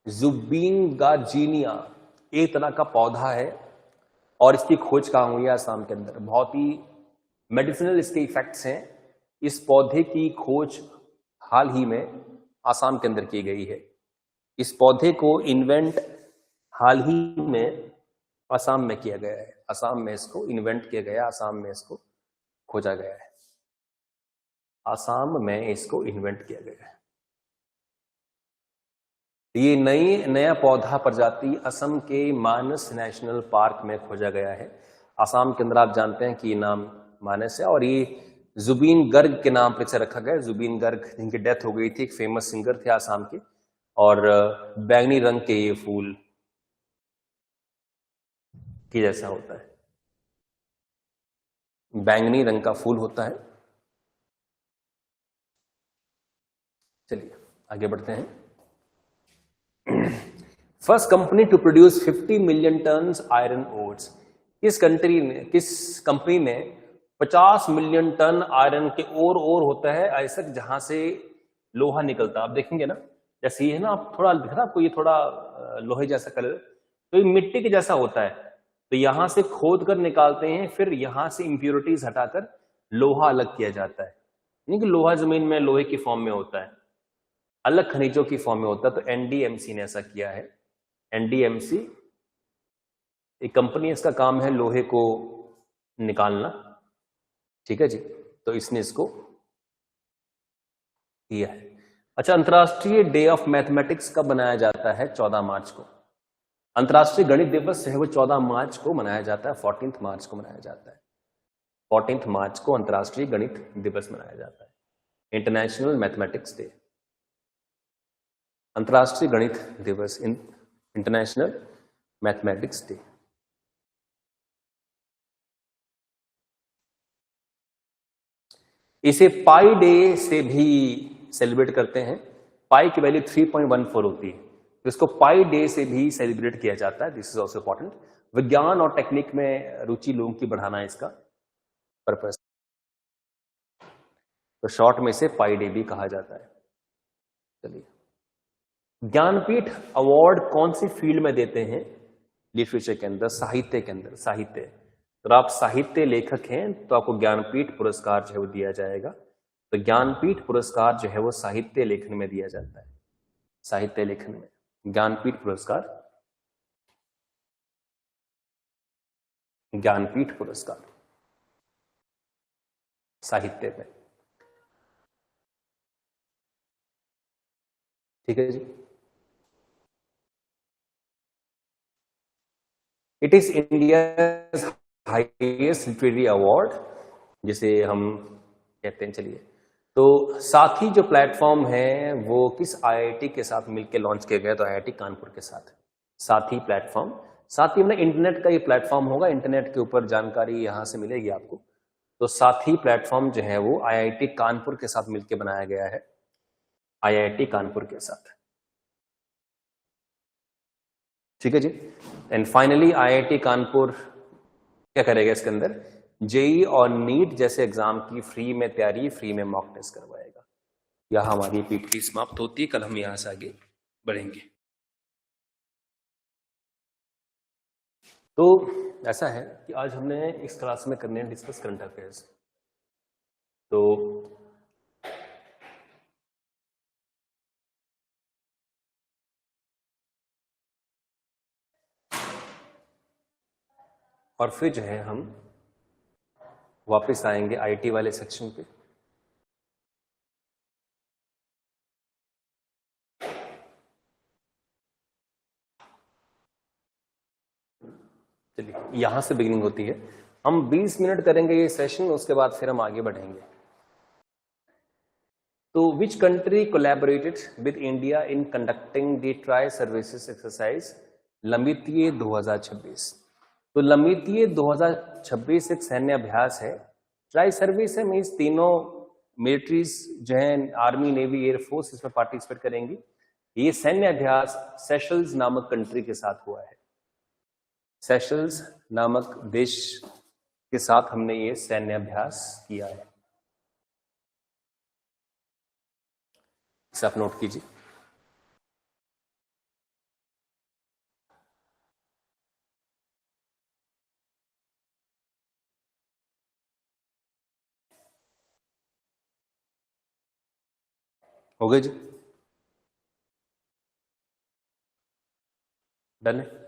S1: जुबिंगार्जिनिया एक तरह का पौधा है और इसकी खोज कहाँ हुई है? आसाम के अंदर। बहुत ही मेडिसिनल इसके इफेक्ट्स हैं। इस पौधे की खोज हाल ही में आसाम के अंदर की गई है। इस पौधे को इन्वेंट हाल ही में आसाम में किया गया है। आसाम में इसको इन्वेंट किया गया, आसाम में इसको खोजा गया है, आसाम में इसको इन्वेंट किया गया है। ये नया पौधा प्रजाति असम के मानस नेशनल पार्क में खोजा गया है। आसाम के अंदर आप जानते हैं कि ये नाम मानस है, और ये जुबीन गर्ग के नाम पर इसे रखा गया। जुबीन गर्ग जिनकी डेथ हो गई थी, एक फेमस सिंगर थे आसाम के। और बैंगनी रंग के ये फूल की जैसा होता है, बैंगनी रंग का फूल होता है। चलिए आगे बढ़ते हैं। First company to produce 50 million tons iron ores. किस कंपनी ने 50 मिलियन टन आयरन के ओर होता है ऐसा जहां से लोहा निकलता है। आप देखेंगे ना, जैसे ये है ना, आप थोड़ा दिख रहा आपको, ये थोड़ा लोहे जैसा कलर, तो ये मिट्टी के जैसा होता है। तो यहां से खोद कर निकालते हैं, फिर यहां से इंप्योरिटीज हटाकर लोहा अलग किया जाता है। नहीं कि लोहा जमीन में लोहे की फॉर्म में होता है, अलग खनिजों की फॉर्म में होता है। तो NDMC ने ऐसा किया है। NDMC एक कंपनी, इसका काम है लोहे को निकालना। ठीक है जी, तो इसने इसको किया है। अच्छा, अंतर्राष्ट्रीय डे ऑफ मैथमेटिक्स कब मनाया जाता है? 14 मार्च को। अंतर्राष्ट्रीय गणित दिवस है वो 14 मार्च को मनाया जाता है, 14 मार्च को मनाया जाता है। 14 मार्च को अंतर्राष्ट्रीय गणित दिवस मनाया जाता है, इंटरनेशनल मैथमेटिक्स डे, अंतर्राष्ट्रीय गणित दिवस। International mathematics day. इसे पाई डे से भी सेलिब्रेट करते हैं। पाई की वैल्यू 3.14 होती है, तो इसको पाई डे से भी सेलिब्रेट किया जाता है। This is also important. विज्ञान और टेक्निक में रुचि लोगों की बढ़ाना है इसका पर्पस, तो शॉर्ट में इसे पाई डे भी कहा जाता है। चलिए, ज्ञानपीठ अवार्ड कौन सी फील्ड में देते हैं? लिटरेचर के अंदर, साहित्य के अंदर। साहित्य, तो आप साहित्य लेखक हैं तो आपको ज्ञानपीठ पुरस्कार जो है वो दिया जाएगा। तो ज्ञानपीठ पुरस्कार जो है वो साहित्य लेखन में दिया जाता है। साहित्य लेखन में ज्ञानपीठ पुरस्कार, ज्ञानपीठ पुरस्कार साहित्य में। ठीक है जी। It is India highest literary award जिसे हम कहते हैं। चलिए, तो साथी जो प्लेटफॉर्म है वो किस आईआईटी के साथ मिलकर लॉन्च किया गया? तो आईआईटी कानपुर के साथ। साथी प्लेटफॉर्म, साथी मतलब इंटरनेट का ये प्लेटफॉर्म होगा, इंटरनेट के ऊपर जानकारी यहां से मिलेगी आपको। तो साथी प्लेटफॉर्म जो है वो आईआईटी कानपुर के साथ मिलकर बनाया गया है, आईआईटी कानपुर के साथ। ठीक है जी। एंड फाइनली आईआईटी कानपुर क्या करेगा इसके अंदर? जेई और नीट जैसे एग्जाम की फ्री में तैयारी, फ्री में मॉक टेस्ट करवाएगा। यह हमारी पीपीटी समाप्त होती है। कल हम यहां से आगे बढ़ेंगे। तो ऐसा है कि आज हमने इस क्लास में करने डिस्कस करंट अफेयर्स। तो और फिर जो है हम वापस आएंगे आईटी वाले सेक्शन पे। चलिए, यहां से बिगिनिंग होती है। हम 20 मिनट करेंगे ये सेशन, उसके बाद फिर हम आगे बढ़ेंगे। तो which country collaborated with India in conducting the tri services exercise Lamitiye 2026? तो लमितीय 2026 एक सैन्य अभ्यास है। ट्राई सर्विस है मीन्स तीनों मिलिट्रीज जो है, आर्मी, नेवी, एयरफोर्स, इसमें पार्टिसिपेट करेंगी। ये सैन्य अभ्यास सेशल्स नामक कंट्री के साथ हुआ है। सेशल्स नामक देश के साथ हमने ये सैन्य अभ्यास किया है। इसे आप नोट कीजिए। हो गए जी? डन है।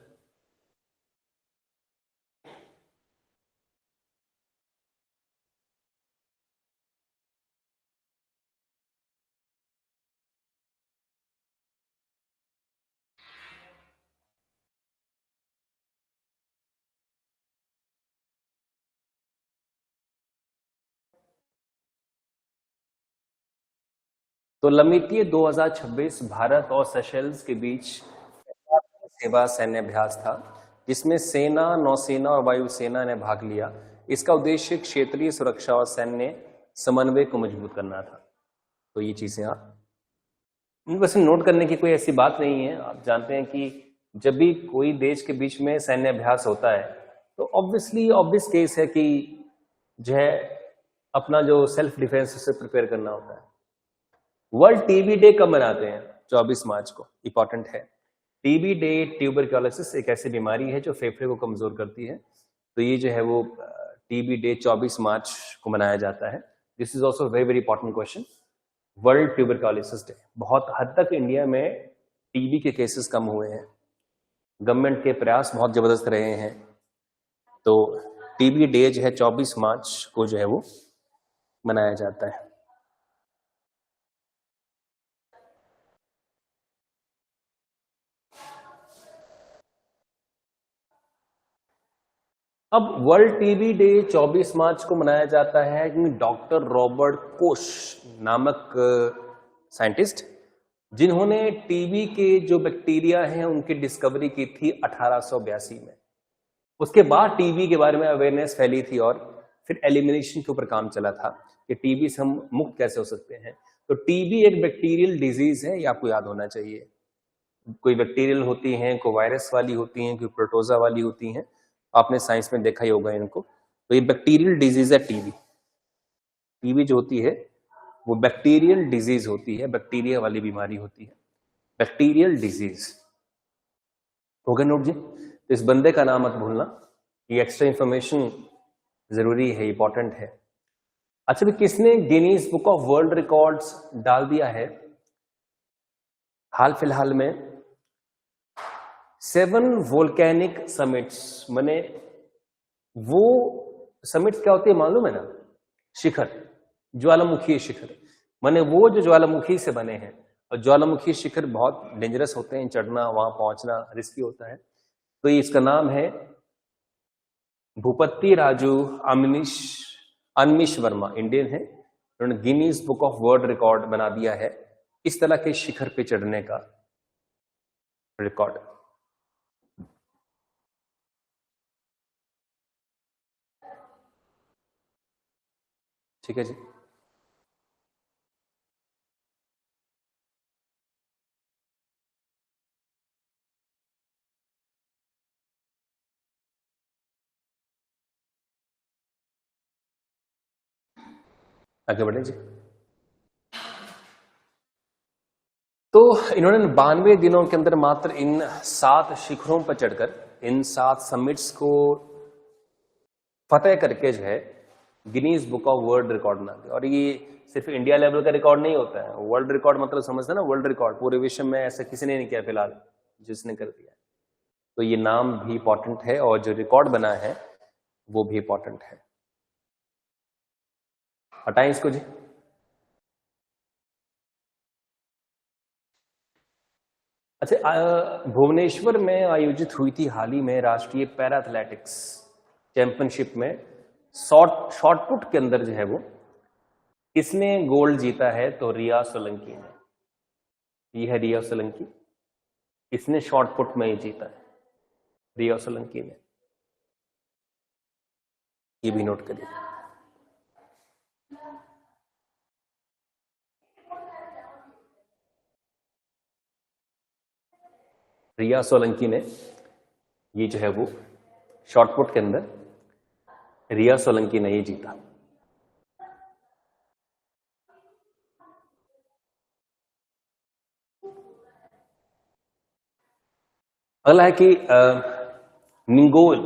S1: तो लमितीय 2026 भारत और सेशल्स के बीच सेवा सैन्य अभ्यास था, जिसमें सेना, नौसेना और वायुसेना ने भाग लिया। इसका उद्देश्य क्षेत्रीय सुरक्षा और सैन्य समन्वय को मजबूत करना था। तो ये चीजें आप वैसे नोट करने की कोई ऐसी बात नहीं है। आप जानते हैं कि जब भी कोई देश के बीच में सैन्य अभ्यास होता है तो ऑब्वियसली ऑब्वियस केस है कि जो है अपना जो सेल्फ डिफेंस उसे प्रिपेयर करना होता है। वर्ल्ड टीबी डे कब मनाते हैं? 24 मार्च को। इंपॉर्टेंट है। टीबी डे, ट्यूबरक्लोसिस एक ऐसी बीमारी है जो फेफड़े को कमजोर करती है। तो ये जो है वो टीबी डे 24 मार्च को मनाया जाता है। This is also very very important question. World tuberculosis day. बहुत हद तक इंडिया में टीबी के केसेस कम हुए हैं, गवर्नमेंट के प्रयास बहुत जबरदस्त रहे हैं। तो टीबी डे जो है 24 मार्च को जो है वो मनाया जाता है। अब वर्ल्ड टीबी डे 24 मार्च को मनाया जाता है क्योंकि डॉक्टर रॉबर्ट कोश नामक साइंटिस्ट जिन्होंने टीबी के जो बैक्टीरिया हैं उनकी डिस्कवरी की थी 1882 में। उसके बाद टीबी के बारे में अवेयरनेस फैली थी और फिर एलिमिनेशन के ऊपर काम चला था कि टीबी से हम मुक्त कैसे हो सकते हैं। तो टीबी एक बैक्टीरियल डिजीज है, ये आपको याद होना चाहिए। कोई बैक्टीरियल होती हैं, कोई वायरस वाली होती हैं, कोई प्रोटोजा वाली होती हैं, आपने साइंस में देखा ही होगा इनको। तो ये बैक्टीरियल डिजीज है टीबी। टीबी जो होती है वो बैक्टीरियल डिजीज होती है, बैक्टीरिया वाली बीमारी होती है, बैक्टीरियल डिजीज। हो गया नोट जी? तो इस बंदे का नाम मत भूलना, ये एक्स्ट्रा इंफॉर्मेशन जरूरी है, इंपॉर्टेंट है। अच्छा भी किसने Guinness book of world records डाल दिया है हाल फिलहाल में? 7 वोल्केनिक समिट्स। माने वो समिट्स क्या होती है मालूम है ना? शिखर, ज्वालामुखी शिखर। माने वो जो ज्वालामुखी से बने हैं, और ज्वालामुखी शिखर बहुत डेंजरस होते हैं, चढ़ना, वहां पहुंचना रिस्की होता है। तो इसका नाम है भूपति राजू अनमिश वर्मा, इंडियन है। उन्होंने Guinness book of world record बना दिया है इस तरह के शिखर पे चढ़ने का रिकॉर्ड। ठीक है जी। आगे बढ़े जी। तो इन्होंने 92 दिनों के अंदर मात्र इन 7 शिखरों पर चढ़कर, इन 7 समिट्स को फतेह करके जो है Guinness book of world record बना दिया। और ये सिर्फ इंडिया लेवल का रिकॉर्ड नहीं होता है, वर्ल्ड रिकॉर्ड मतलब समझते ना, वर्ल्ड रिकॉर्ड पूरे विश्व में ऐसा किसी ने नहीं किया फिलहाल, जिसने कर दिया। तो ये नाम भी इंपॉर्टेंट है और जो रिकॉर्ड बना है वो भी इंपॉर्टेंट है। हटाएं इसको जी। अच्छा, भुवनेश्वर में आयोजित हुई थी हाल ही में राष्ट्रीय पैरा एथलेटिक्स चैंपियनशिप में शॉर्टपुट के अंदर जो है वो किसने गोल्ड जीता है? तो रिया सोलंकी ने। ये है रिया सोलंकी, इसने शॉर्टपुट में ही जीता है, रिया सोलंकी ने। ये भी नोट करिए। रिया सोलंकी ने, ये जो है वो शॉर्टपुट के अंदर रिया सोलंकी ने ही जीता। अगला है कि निंगोल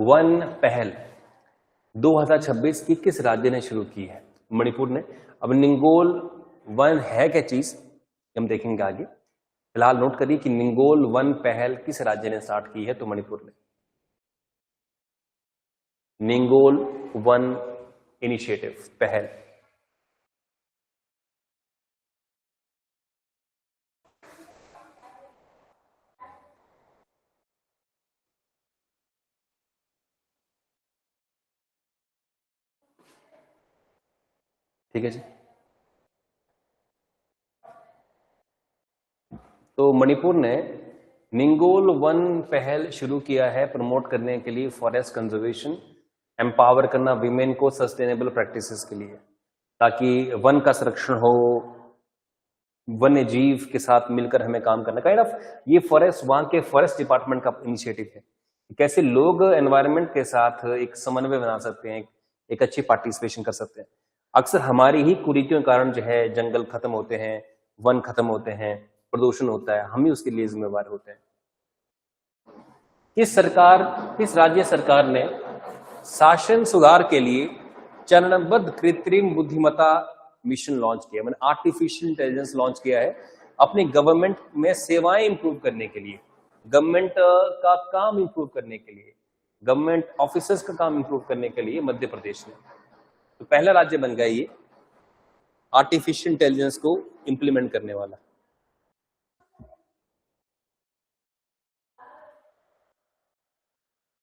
S1: वन पहल 2026 की किस राज्य ने शुरू की है? मणिपुर ने। अब निंगोल वन है क्या चीज, हम देखेंगे आगे। फिलहाल नोट करिए कि निंगोल वन पहल किस राज्य ने स्टार्ट की है? तो मणिपुर ने। निंगोल वन इनिशिएटिव, पहल। ठीक है जी। तो मणिपुर ने निंगोल वन पहल शुरू किया है प्रमोट करने के लिए फॉरेस्ट कंजर्वेशन, एम्पावर करना विमेन को सस्टेनेबल प्रैक्टिसेस के लिए, ताकि वन का संरक्षण हो, वन्य जीव के साथ मिलकर हमें काम करना। काइंड ऑफ ये फॉरेस्ट, वहां के फॉरेस्ट डिपार्टमेंट का इनिशिएटिव है। कैसे लोग एनवायरनमेंट के साथ एक समन्वय बना सकते हैं, एक अच्छी पार्टिसिपेशन कर सकते हैं। अक्सर हमारी ही कुरीतियों के कारण जो है जंगल खत्म होते हैं, वन खत्म होते हैं, प्रदूषण होता है, हम ही उसके लिए जिम्मेवार होते हैं। किस राज्य सरकार ने शासन सुधार के लिए चरणबद्ध कृत्रिम बुद्धिमत्ता मिशन लॉन्च किया, मैंने आर्टिफिशियल इंटेलिजेंस लॉन्च किया है अपनी गवर्नमेंट में सेवाएं इंप्रूव करने के लिए, गवर्नमेंट का काम इंप्रूव करने के लिए, गवर्नमेंट ऑफिसर्स का काम इंप्रूव करने के लिए मध्य प्रदेश ने। तो पहला राज्य बन गया ये आर्टिफिशियल इंटेलिजेंस को इंप्लीमेंट करने वाला।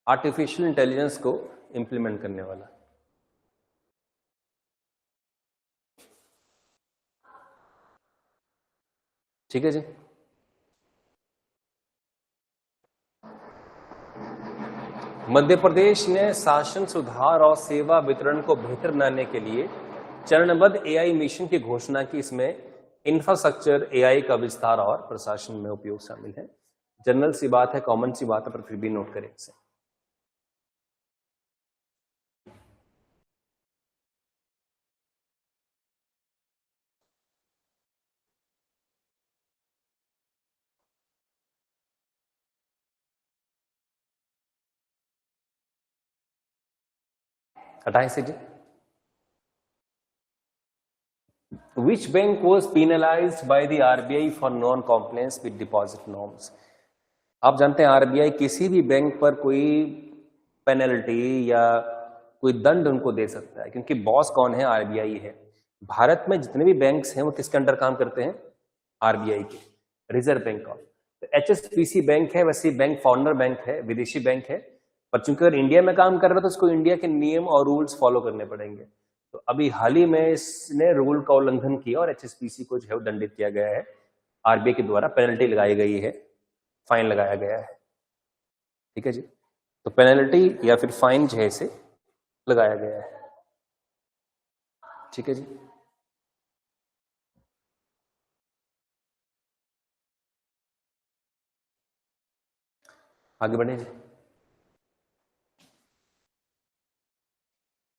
S1: आर्टिफिशियल इंटेलिजेंस को इंप्लीमेंट करने वाला। ठीक है जी। मध्य प्रदेश ने शासन सुधार और सेवा वितरण को बेहतर बनाने के लिए चरणबद्ध एआई मिशन की घोषणा की। इसमें इंफ्रास्ट्रक्चर, एआई का विस्तार और प्रशासन में उपयोग शामिल है। जनरल सी बात है, कॉमन सी बात है, पर फिर भी नोट करें इसे। हटाएं से जी। Which bank was penalized by the RBI for non-compliance with deposit norms? आप जानते हैं आरबीआई किसी भी बैंक पर कोई पेनल्टी या कोई दंड उनको दे सकता है, क्योंकि बॉस कौन है? आरबीआई है। भारत में जितने भी बैंक्स हैं वो किसके अंडर काम करते हैं? आरबीआई के, रिजर्व बैंक ऑफ। तो एचएसबीसी बैंक है, वैसे बैंक फॉरेनर बैंक है, विदेशी बैंक है, पर चूंकि अगर इंडिया में काम कर रहा है तो उसको इंडिया के नियम और रूल्स फॉलो करने पड़ेंगे। तो अभी हाल ही में इसने रूल का उल्लंघन किया और एचएसबीसी को जो है दंडित किया गया है। आरबीआई के द्वारा पेनल्टी लगाई गई है, फाइन लगाया गया है। ठीक है जी। तो पेनल्टी या फिर फाइन जो है इसे लगाया गया है। ठीक है जी। आगे बढ़े जी।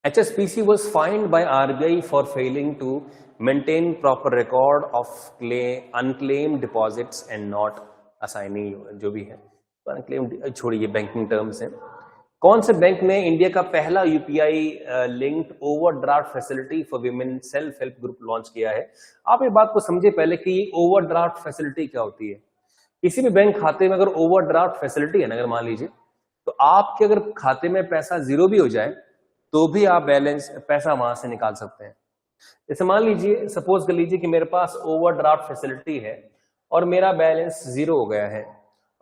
S1: HSBC was fined by RBI for failing to maintain proper record of unclaimed deposits and not assigning, जो भी है अनक्लेम्ड छोड़िए, बैंकिंग टर्म्स हैं। कौन से बैंक ने इंडिया का पहला UPI linked overdraft facility for women self help group launch किया है? आप एक बात को समझिए पहले कि ओवरड्राफ्ट फैसिलिटी क्या होती है। किसी भी बैंक खाते में अगर ओवरड्राफ्ट फैसिलिटी है ना, अगर मान लीजिए तो आपके अगर खाते में पैसा जीरो भी हो जाए तो भी आप बैलेंस पैसा वहां से निकाल सकते हैं। जैसे मान लीजिए, सपोज कर लीजिए कि मेरे पास ओवरड्राफ्ट फैसिलिटी है और मेरा बैलेंस जीरो हो गया है,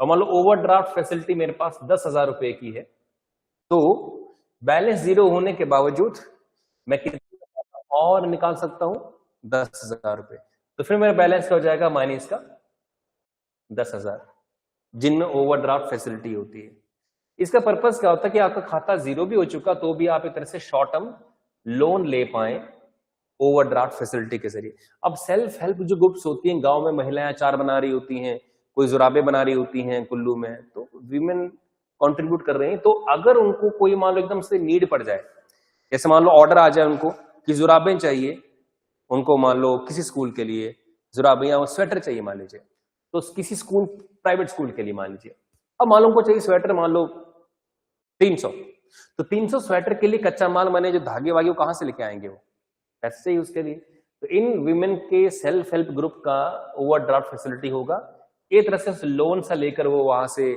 S1: और मान लो ओवरड्राफ्ट फैसिलिटी मेरे पास 10,000 रुपए की है, तो बैलेंस जीरो होने के बावजूद मैं कितना और निकाल सकता हूं? 10,000 रुपए। तो फिर मेरा बैलेंस क्या हो जाएगा? माइनस का 10,000, जिनमें ओवरड्राफ्ट फैसिलिटी होती है। इसका पर्पस क्या होता है कि आपका खाता जीरो भी हो चुका तो भी आप एक तरह से शॉर्ट टर्म लोन ले पाए ओवरड्राफ्ट फैसिलिटी के जरिए। अब सेल्फ हेल्प जो ग्रुप्स होती हैं, गांव में महिलाएं अचार बना रही होती हैं, कोई जुराबे बना रही होती हैं कुल्लू में, तो वीमेन कंट्रीब्यूट कर रहे हैं। तो अगर उनको कोई मान लो एकदम से नीड पड़ जाए, जैसे मान लो ऑर्डर आ जाए उनको कि जुराबें चाहिए, उनको मान लो किसी स्कूल के लिए जुराबे या स्वेटर चाहिए मान लीजिए, तो किसी स्कूल, प्राइवेट स्कूल के लिए मान लीजिए, अब मान लो उनको चाहिए स्वेटर मान लो 300, तो 300 स्वेटर के लिए कच्चा माल माने जो धागे वागे वो कहां से लेके आएंगे? वो पैसे चाहिए उसके लिए। तो इन विमेन के सेल्फ हेल्प ग्रुप का ओवरड्राफ्ट फैसिलिटी होगा। एक तरह से लोन सा लेकर वो वहां से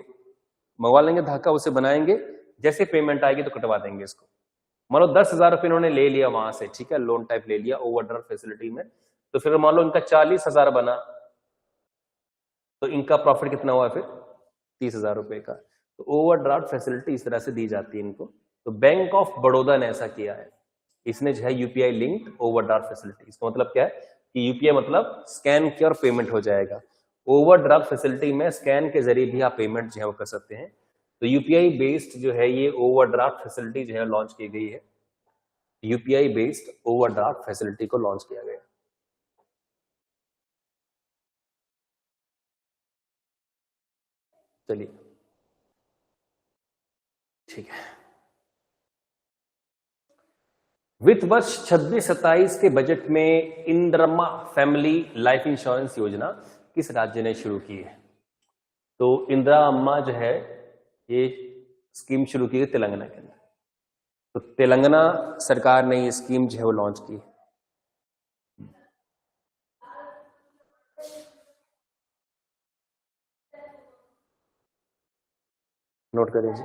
S1: मंगवा लेंगे धागा, उसे बनाएंगे, जैसे पेमेंट आएगी तो कटवा देंगे इसको। मान लो 10,000 रुपये इन्होंने ले लिया वहां से, ठीक है, लोन टाइप ले लिया ओवरड्राफ्ट फैसिलिटी में, तो फिर मान लो इनका 40,000 बना, तो इनका प्रॉफिट कितना हुआ फिर? 30,000 रुपए का। तो ओवरड्राफ्ट फैसिलिटी इस तरह से दी जाती है इनको। तो बैंक ऑफ बड़ौदा ने ऐसा किया है, इसने जो है यूपीआई लिंक्ड ओवरड्राफ्ट फैसिलिटी। इसका मतलब क्या है कि यूपीआई मतलब स्कैन किया और पेमेंट हो जाएगा। ओवरड्राफ्ट फैसिलिटी में स्कैन के जरिए भी आप पेमेंट जो है वो कर सकते हैं। तो यूपीआई बेस्ड जो है ये ओवरड्राफ्ट फैसिलिटी जो है लॉन्च की गई है। यूपीआई बेस्ड ओवरड्राफ्ट फैसिलिटी को लॉन्च किया गया। चलिए ठीक है। वित्त वर्ष 26-27 के बजट में इंदिरा फैमिली लाइफ इंश्योरेंस योजना किस राज्य ने शुरू की है? तो इंदिरा अम्मा जो है ये स्कीम शुरू की है तेलंगाना के अंदर। तो तेलंगाना सरकार ने ये स्कीम जो है वो लॉन्च की। नोट करें जी।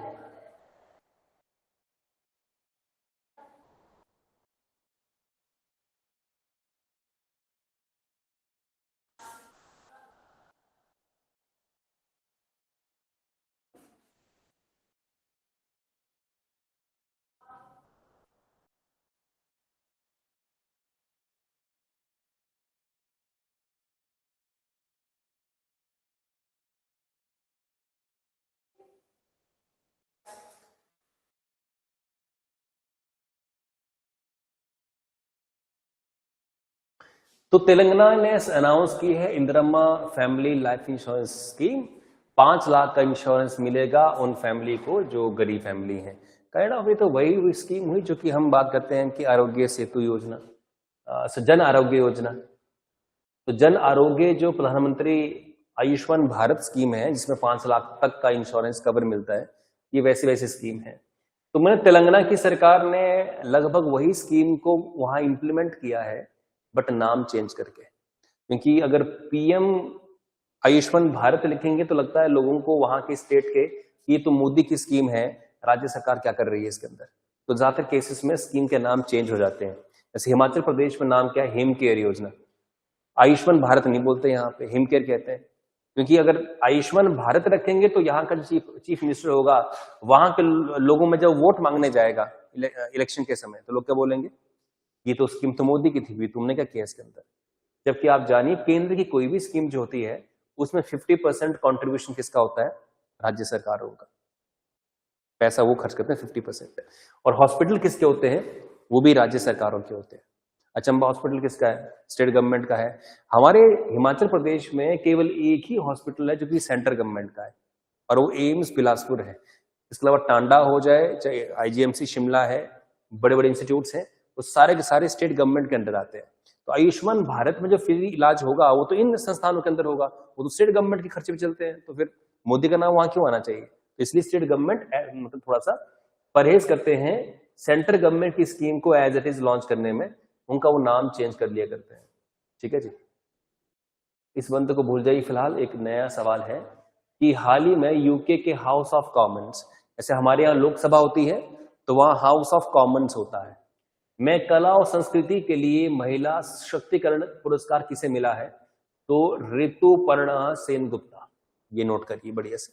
S1: तो तेलंगाना ने अनाउंस की है Indiramma family life insurance scheme. 5 lakh का इंश्योरेंस मिलेगा उन फैमिली को जो गरीब फैमिली है। काइंड ऑफ ये तो वही स्कीम हुई जो कि हम बात करते हैं कि आरोग्य सेतु योजना, जन आरोग्य योजना। तो जन आरोग्य जो प्रधानमंत्री आयुष्मान भारत स्कीम है जिसमें 5 लाख तक का इंश्योरेंस कवर मिलता है, ये वैसी स्कीम है। तो मैंने तेलंगाना की सरकार ने लगभग वही स्कीम को वहां इंप्लीमेंट किया है, बट नाम चेंज करके। क्योंकि अगर पीएम आयुष्मान भारत लिखेंगे तो लगता है लोगों को वहां के स्टेट के ये तो मोदी की स्कीम है, राज्य सरकार क्या कर रही है इसके अंदर। तो ज्यादातर केसेस में स्कीम के नाम चेंज हो जाते हैं। जैसे हिमाचल प्रदेश में नाम क्या है, हिम केयर योजना। आयुष्मान भारत नहीं बोलते, यहाँ पे हिम केयर कहते हैं। क्योंकि अगर आयुष्मान भारत रखेंगे तो यहाँ का जो चीफ मिनिस्टर होगा, वहां के लोगों में जब वोट मांगने जाएगा इलेक्शन के समय, तो लोग क्या बोलेंगे, ये तो स्कीम तो मोदी की थी, तुमने क्या किया इसके अंदर। जबकि आप जानिए केंद्र की कोई भी स्कीम जो होती है उसमें 50% कॉन्ट्रीब्यूशन किसका होता है, राज्य सरकारों का। पैसा वो खर्च करते हैं 50%। और हॉस्पिटल किसके होते हैं, वो भी राज्य सरकारों के होते हैं। अचंबा हॉस्पिटल किसका है, स्टेट गवर्नमेंट का है। हमारे हिमाचल प्रदेश में केवल एक ही हॉस्पिटल है जो कि सेंट्रल गवर्नमेंट का है, और वो एम्स बिलासपुर है। इसके अलावा टांडा हो जाए, चाहे आईजीएमसी शिमला है, बड़े बड़े इंस्टीट्यूट्स हैं, वो सारे के सारे स्टेट गवर्नमेंट के अंडर आते हैं। तो आयुष्मान भारत में जो फ्री इलाज होगा वो तो इन संस्थानों के अंदर होगा, वो तो स्टेट गवर्नमेंट के खर्चे पे चलते हैं। तो फिर मोदी का नाम वहां क्यों आना चाहिए। तो इसलिए स्टेट गवर्नमेंट मतलब थोड़ा सा परहेज करते हैं सेंट्रल गवर्नमेंट की स्कीम को एज इट इज लॉन्च करने में, उनका वो नाम चेंज कर लिया करते हैं। ठीक है जी, इस बंद को भूल जाइए। फिलहाल एक नया सवाल है कि हाल ही में यूके के हाउस ऑफ कॉमन्स, जैसे हमारे यहाँ लोकसभा होती है तो वहां हाउस ऑफ कॉमन्स होता है, में कला और संस्कृति के लिए महिला सशक्तिकरण पुरस्कार किसे मिला है, तो ऋतुपर्णा सेनगुप्ता। ये नोट करिए बढ़िया से।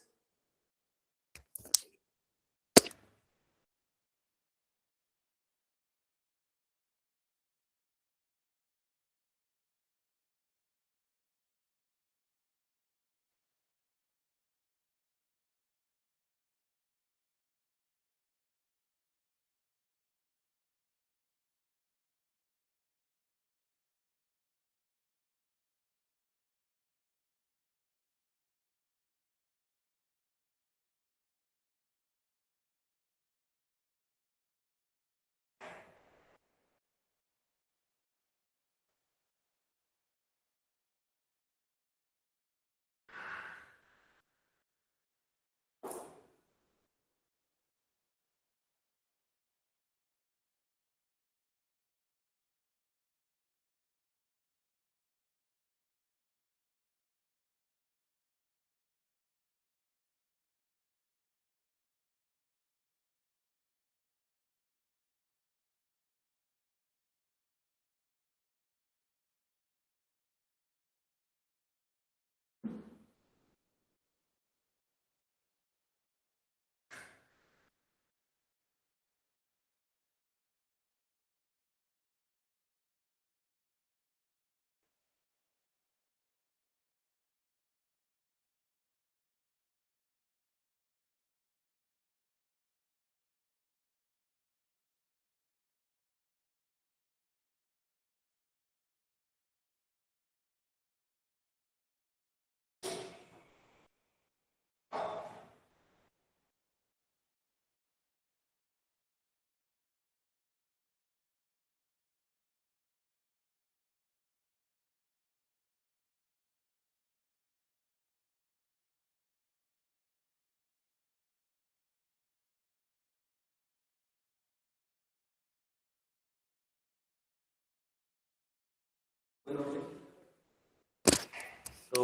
S1: तो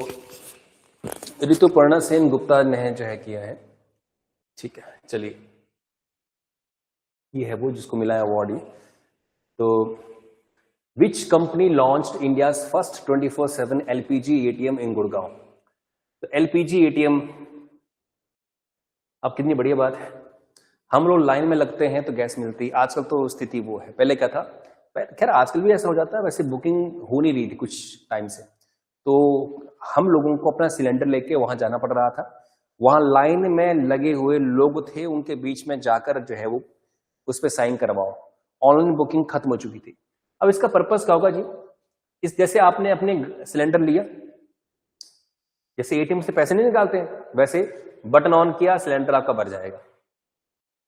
S1: ऋतुपर्णा सेनगुप्ता ने जो है किया है। ठीक है, चलिए, ये है वो जिसको मिला है अवार्ड। तो which company launched India's first 24/7 LPG ATM in Gurgaon. तो एलपीजी एटीएम, अब कितनी बढ़िया बात है, हम लोग लाइन में लगते हैं तो गैस मिलती। आजकल तो स्थिति वो है, पहले क्या था, खैर आजकल भी ऐसा हो जाता है, वैसे बुकिंग हो नहीं रही थी कुछ टाइम से, तो हम लोगों को अपना सिलेंडर लेके वहां जाना पड़ रहा था। वहां लाइन में लगे हुए लोग थे, उनके बीच में जाकर जो है वो उस पर साइन करवाओ। ऑनलाइन बुकिंग खत्म हो चुकी थी। अब इसका पर्पस क्या होगा जी, इस जैसे आपने अपने सिलेंडर लिया, जैसे एटीएम से पैसे नहीं निकालते हैं, वैसे बटन ऑन किया, सिलेंडर आपका भर जाएगा,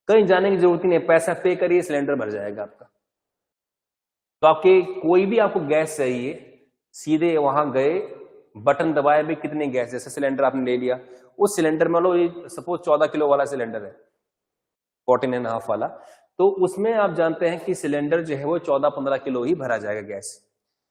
S1: कहीं जाने की जरूरत ही नहीं, पैसा पे करिए, सिलेंडर भर जाएगा आपका। तो आपके कोई भी आपको गैस चाहिए, सीधे वहां गए, बटन दबाए, भी कितने गैस, जैसे सिलेंडर आपने ले लिया, उस सिलेंडर में लो सपोज 14 किलो वाला सिलेंडर है, 14.5 वाला, तो उसमें आप जानते हैं कि सिलेंडर जो है वो 14-15 किलो ही भरा जाएगा गैस।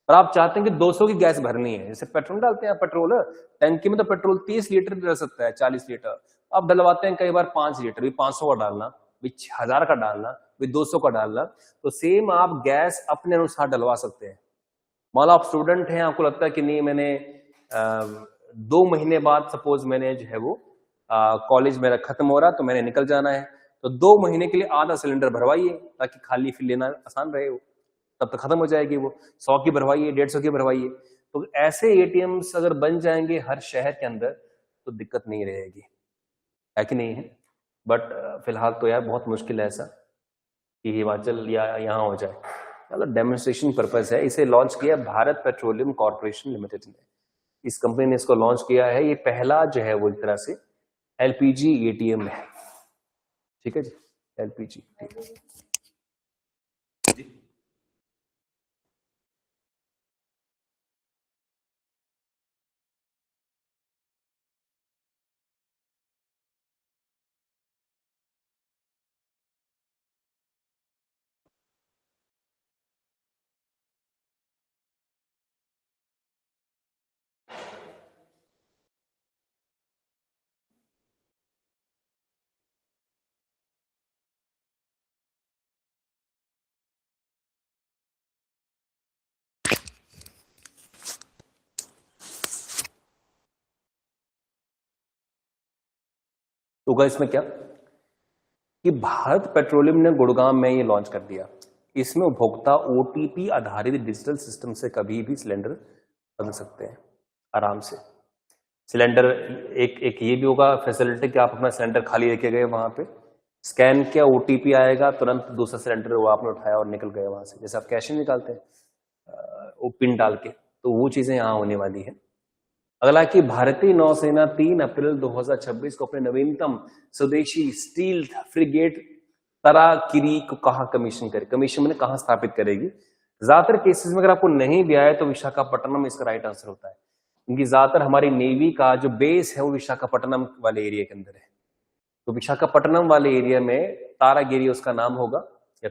S1: और आप चाहते हैं कि 200 की गैस भरनी है, जैसे पेट्रोल डालते हैं पेट्रोल टंकी में, तो पेट्रोल 30 लीटर डल सकता है, 40 लीटर, आप डलवाते हैं कई बार 5 लीटर, भी 500 का डालना, भी 1000 का डालना, भी 200 का डालना। तो सेम आप गैस अपने अनुसार डलवा सकते हैं। मान लो आप स्टूडेंट हैं, आपको लगता है कि नहीं मैंने 2 महीने बाद सपोज मैंने जो है वो कॉलेज मेरा खत्म हो रहा, तो मैंने निकल जाना है, तो 2 महीने के लिए आधा सिलेंडर भरवाइए, ताकि खाली फिर लेना आसान रहे, वो तब तक खत्म हो जाएगी, वो 100 की भरवाइए, 150 की भरवाइए। तो ऐसे एटीएम्स अगर बन जाएंगे हर शहर के अंदर तो दिक्कत नहीं रहेगी, है कि नहीं है। बट फिलहाल तो यार बहुत मुश्किल है ऐसा कि हिमाचल या यहाँ हो जाए। मतलब डेमोन्स्ट्रेशन पर्पस है, इसे लॉन्च किया भारत पेट्रोलियम कॉर्पोरेशन लिमिटेड ने, इस कंपनी ने इसको लॉन्च किया है। ये पहला जो है वो एक तरह से एलपीजी एटीएम है, ठीक है जी, एलपीजी। होगा इसमें क्या कि भारत पेट्रोलियम ने गुड़गांव में ये लॉन्च कर दिया। इसमें उपभोक्ता ओटीपी आधारित डिजिटल सिस्टम से कभी भी सिलेंडर बदल सकते हैं आराम से। सिलेंडर एक ये भी होगा फैसिलिटी कि आप अपना सिलेंडर खाली लेके गए, वहां पे स्कैन किया, ओटीपी आएगा, तुरंत दूसरा सिलेंडर वो आपने उठाया और निकल गए वहां से, जैसे आप कैश निकालते हैं वो पिन डाल के, तो वो चीजें यहाँ होने वाली है। अगला कि भारतीय नौसेना 3 अप्रैल 2026 को अपने नवीनतम स्वदेशी स्टील फ्रिगेट तराकिरी को कहां कमीशन करे, कमीशन मैंने कहां स्थापित करेगी। ज्यादातर केसेस में अगर आपको नहीं भी आया तो विशाखापट्टनम इसका राइट आंसर होता है, क्योंकि ज्यादातर हमारी नेवी का जो बेस है वो विशाखापट्टनम वाले एरिया के अंदर है। तो विशाखापट्टनम वाले एरिया में तारागिरी उसका नाम होगा, या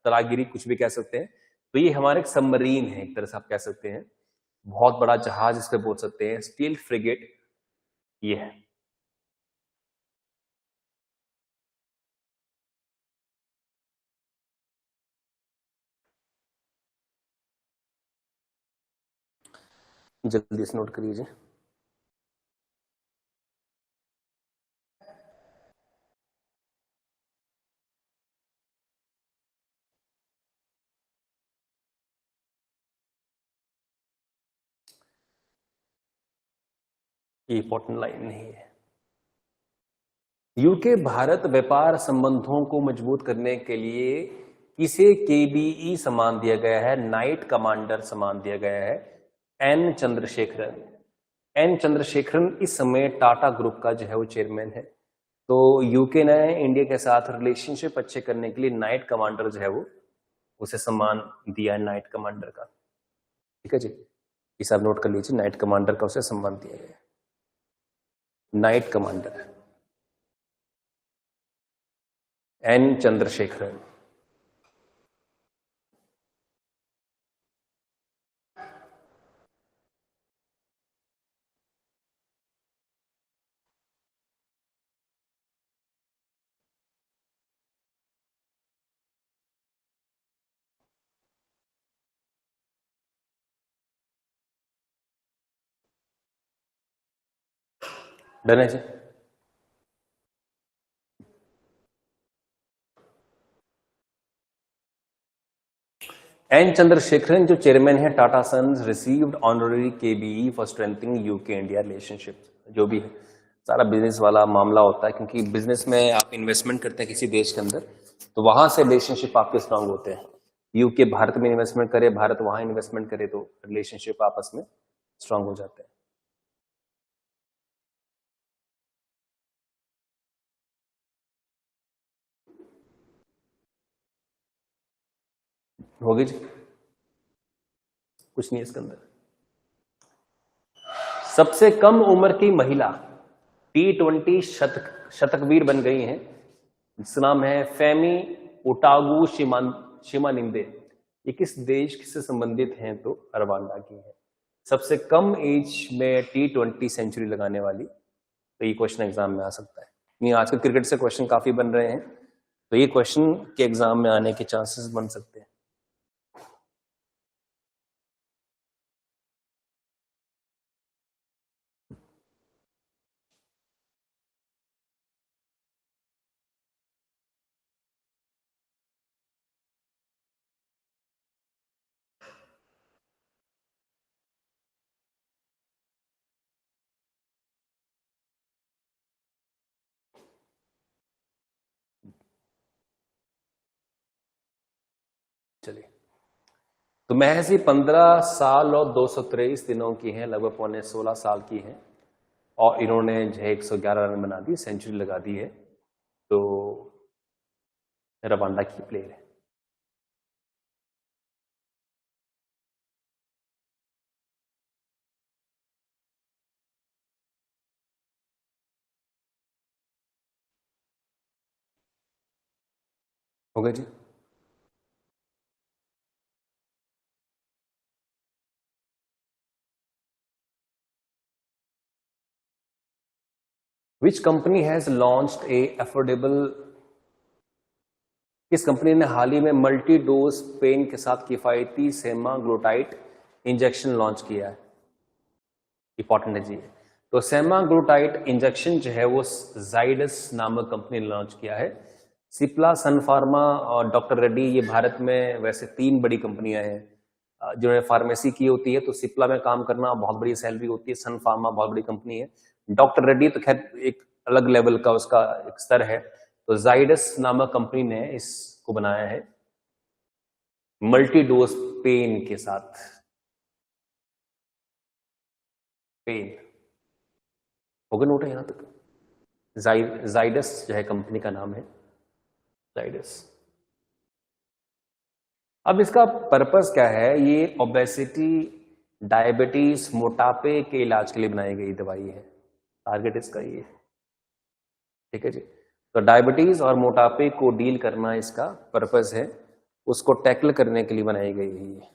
S1: तरागिरी कुछ भी कह सकते हैं। तो ये हमारे एक सबमरीन है, एक तरह से आप कह सकते हैं, बहुत बड़ा जहाज इस पे बोल सकते हैं, स्टील फ्रिगेट ये है। जल्दी से नोट कर लीजिए। ये इंपॉर्टेंट लाइन नहीं है। यूके भारत व्यापार संबंधों को मजबूत करने के लिए किसे केबीई सम्मान दिया गया है, नाइट कमांडर सम्मान दिया गया है, एन चंद्रशेखरन। एन चंद्रशेखरन इस समय टाटा ग्रुप का जो है वो चेयरमैन है। तो यूके ने इंडिया के साथ रिलेशनशिप अच्छे करने के लिए नाइट कमांडर जो है वो उसे सम्मान दिया है, नाइट कमांडर का, ठीक है जी, इस आप नोट कर लीजिए, नाइट कमांडर का उसे सम्मान दिया गया, knight commander N Chandrasekaran. Done है जी। एन चंद्रशेखरन जो चेयरमैन है Tata Sons received honorary KBE for strengthening UK India relationship. जो भी है सारा बिजनेस वाला मामला होता है, क्योंकि बिजनेस में आप इन्वेस्टमेंट करते हैं किसी देश के अंदर, तो वहां से रिलेशनशिप आपके स्ट्रांग होते हैं। यूके भारत में इन्वेस्टमेंट करे, भारत वहां इन्वेस्टमेंट करे, तो रिलेशनशिप आपस में स्ट्रांग हो जाते हैं। होगी जी, कुछ नहीं इसके अंदर। सबसे कम उम्र की महिला T20 शतकवीर बन गई हैं, जिसका नाम है फेमी ओटागू शिमानिंदे। ये किस देश से संबंधित हैं? तो रवांडा की है। सबसे कम एज में T20 सेंचुरी लगाने वाली, तो ये क्वेश्चन एग्जाम में आ सकता है। नहीं, आजकल क्रिकेट से क्वेश्चन काफी बन रहे हैं, तो ये क्वेश्चन के एग्जाम में आने के चांसेस बन सकते हैं। चलिए, तो महज ही 15 साल और 223 दिनों की हैं, लगभग पौने 16 साल की हैं, और इन्होंने जो है 111 रन बना दी, सेंचुरी लगा दी है। तो रवांडा की प्लेयर है। हो गया जी। Which company has launched a affordable, किस कंपनी ने हाल ही में मल्टी डोज पेन के साथ किफायती सेमाग्लूटाइड इंजेक्शन लॉन्च किया है? इंपॉर्टेंट है जी। तो सेमाग्लूटाइड इंजेक्शन जो है वो जाइडस नामक कंपनी ने लॉन्च किया है। सिप्ला, सन फार्मा और डॉक्टर रेड्डी, ये भारत में वैसे 3 बड़ी कंपनियां हैं जिन्होंने फार्मेसी की होती है। तो सिप्ला में काम करना बहुत बड़ी सैलरी होती है, सन फार्मा बहुत बड़ी कंपनी है, डॉक्टर रेड्डी तो खैर एक अलग लेवल का उसका एक स्तर है। तो जाइडस नामक कंपनी ने इसको बनाया है मल्टी डोज पेन के साथ। पेन हो गया, नोट है यहां तक। जाइडस जो है कंपनी का नाम है, जाइडस। अब इसका पर्पस क्या है? ये ओबेसिटी, डायबिटीज, मोटापे के इलाज के लिए बनाई गई दवाई है। टारगेट इसका ये, ठीक है जी। तो डायबिटीज और मोटापे को डील करना इसका पर्पस है, उसको टैकल करने के लिए बनाई गई है ये।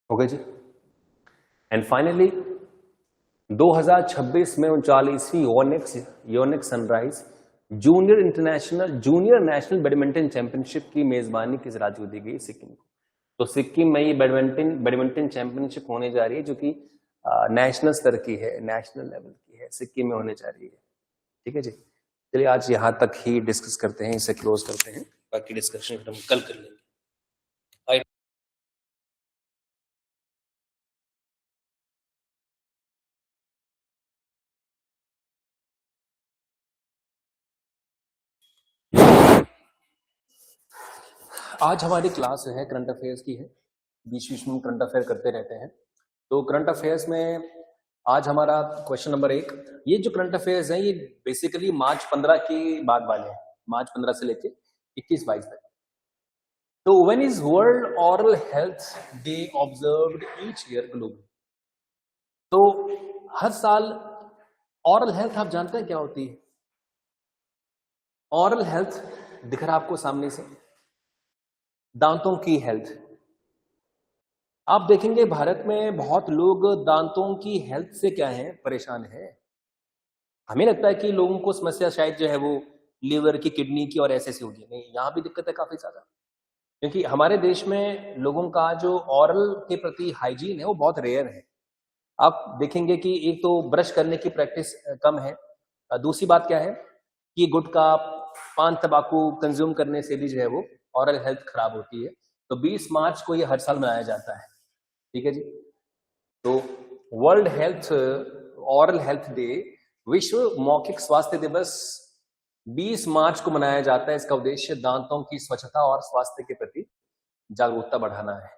S1: हो गया जी। एंड फाइनली 2026 में 39वीं Yonex sunrise junior national badminton championship की मेजबानी किस राज्य को दी गई? सिक्किम को। तो सिक्किम में ये बैडमिंटन चैंपियनशिप होने जा रही है, जो कि नेशनल स्तर की है, नेशनल लेवल की है, सिक्किम में होने जा रही है। ठीक है जी। चलिए आज यहां तक ही डिस्कस करते हैं, इसे क्लोज करते हैं, बाकी डिस्कशन हम कल कर लेंगे। आज हमारी क्लास जो है करंट अफेयर्स की है, बीच बीच में करंट अफेयर करते रहते हैं। तो करंट अफेयर्स में आज हमारा क्वेश्चन नंबर 1, ये जो करंट अफेयर्स हैं ये बेसिकली मार्च 15 की बाद वाले हैं, मार्च 15 से लेके 21-22 तक। तो when is world oral health day observed each year globally? तो हर साल ओरल हेल्थ आप जानते हैं क्या होती है? ओरल हेल्थ दिख रहा आपको सामने से, दांतों की हेल्थ। आप देखेंगे भारत में बहुत लोग दांतों की हेल्थ से क्या है, परेशान है। हमें लगता है कि लोगों को समस्या शायद जो है वो लीवर की, किडनी की और ऐसे होगी, नहीं, यहाँ भी दिक्कत है काफी ज्यादा। क्योंकि हमारे देश में लोगों का जो ओरल के प्रति हाइजीन है वो बहुत रेयर है। आप देखेंगे कि एक तो ब्रश करने की प्रैक्टिस कम है, दूसरी बात क्या है कि गुटखा, पान, तंबाकू कंज्यूम करने से भी जो है वो ओरल हेल्थ खराब होती है। तो 20 मार्च को ये हर साल मनाया जाता है। ठीक है जी। तो World Health Oral Health Day, विश्व मौखिक स्वास्थ्य दिवस 20 मार्च को मनाया जाता है। इसका उद्देश्य दांतों की स्वच्छता और स्वास्थ्य के प्रति जागरूकता बढ़ाना है।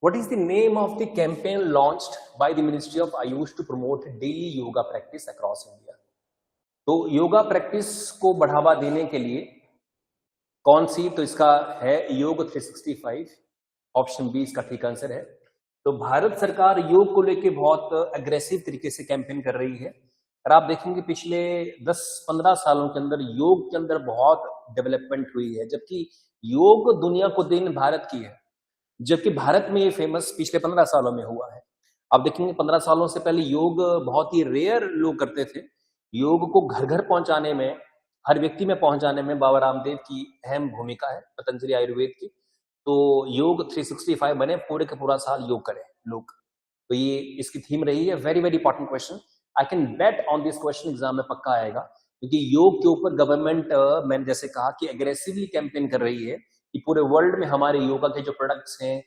S1: What is the name of the campaign launched by the Ministry of Ayush to promote daily yoga practice across India? तो योगा प्रैक्टिस को बढ़ावा देने के लिए कौन सी, तो इसका है योग 365, ऑप्शन बी इसका ठीक आंसर है। तो भारत सरकार योग को लेके बहुत एग्रेसिव तरीके से कैंपेन कर रही है, और आप देखेंगे पिछले 10-15 सालों के अंदर योग के अंदर बहुत डेवलपमेंट हुई है, जबकि योग दुनिया को देन भारत की है, जबकि भारत में ये फेमस पिछले 15 सालों में हुआ है। आप देखेंगे 15 सालों से पहले योग बहुत ही रेयर लोग करते थे। योग को घर घर पहुंचाने में, हर व्यक्ति में पहुंचाने में बाबा रामदेव की अहम भूमिका है, पतंजलि आयुर्वेद की। तो योग 365 बने, पूरे का पूरा साल योग करें लोग, तो ये इसकी थीम रही है। Very very important question, I can bet on this question, exam में पक्का आएगा, क्योंकि योग के ऊपर गवर्नमेंट मैंने जैसे कहा कि एग्रेसिवली कैंपेन कर रही है कि पूरे वर्ल्ड में हमारे योगा के जो प्रोडक्ट्स हैं,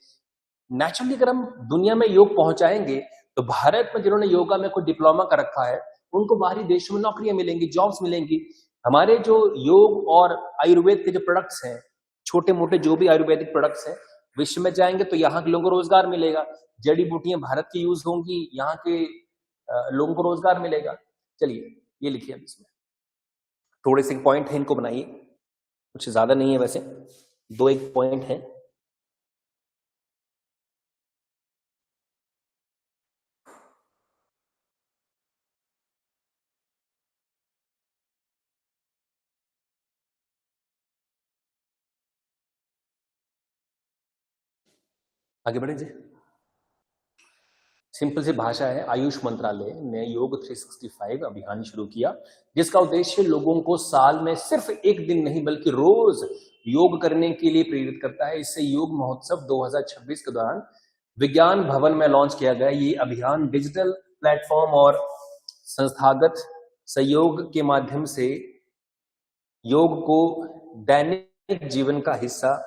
S1: नेचुरली अगर हम दुनिया में योग पहुंचाएंगे तो भारत में जिन्होंने योगा में कोई डिप्लोमा कर रखा है उनको बाहरी देशों में नौकरियां मिलेंगी, जॉब्स मिलेंगी। हमारे जो योग और आयुर्वेद के जो प्रोडक्ट्स हैं, छोटे मोटे जो भी आयुर्वेदिक प्रोडक्ट्स हैं, विश्व में जाएंगे तो यहाँ के लोगों को रोजगार मिलेगा। जड़ी बूटियां भारत की यूज होंगी, यहाँ के लोगों को रोजगार मिलेगा। चलिए ये लिखिए, अब इसमें थोड़े से पॉइंट है, इनको बनाइए, कुछ ज्यादा नहीं है वैसे, 2-1 पॉइंट है। आगे बढ़े जी। सिंपल सी भाषा है, आयुष मंत्रालय ने योग 365 अभियान शुरू किया, जिसका उद्देश्य लोगों को साल में सिर्फ एक दिन नहीं बल्कि रोज योग करने के लिए प्रेरित करता है। इससे योग महोत्सव 2026 के दौरान विज्ञान भवन में लॉन्च किया गया। ये अभियान डिजिटल प्लेटफॉर्म और संस्थागत सहयोग के माध्यम से योग को दैनिक जीवन का हिस्सा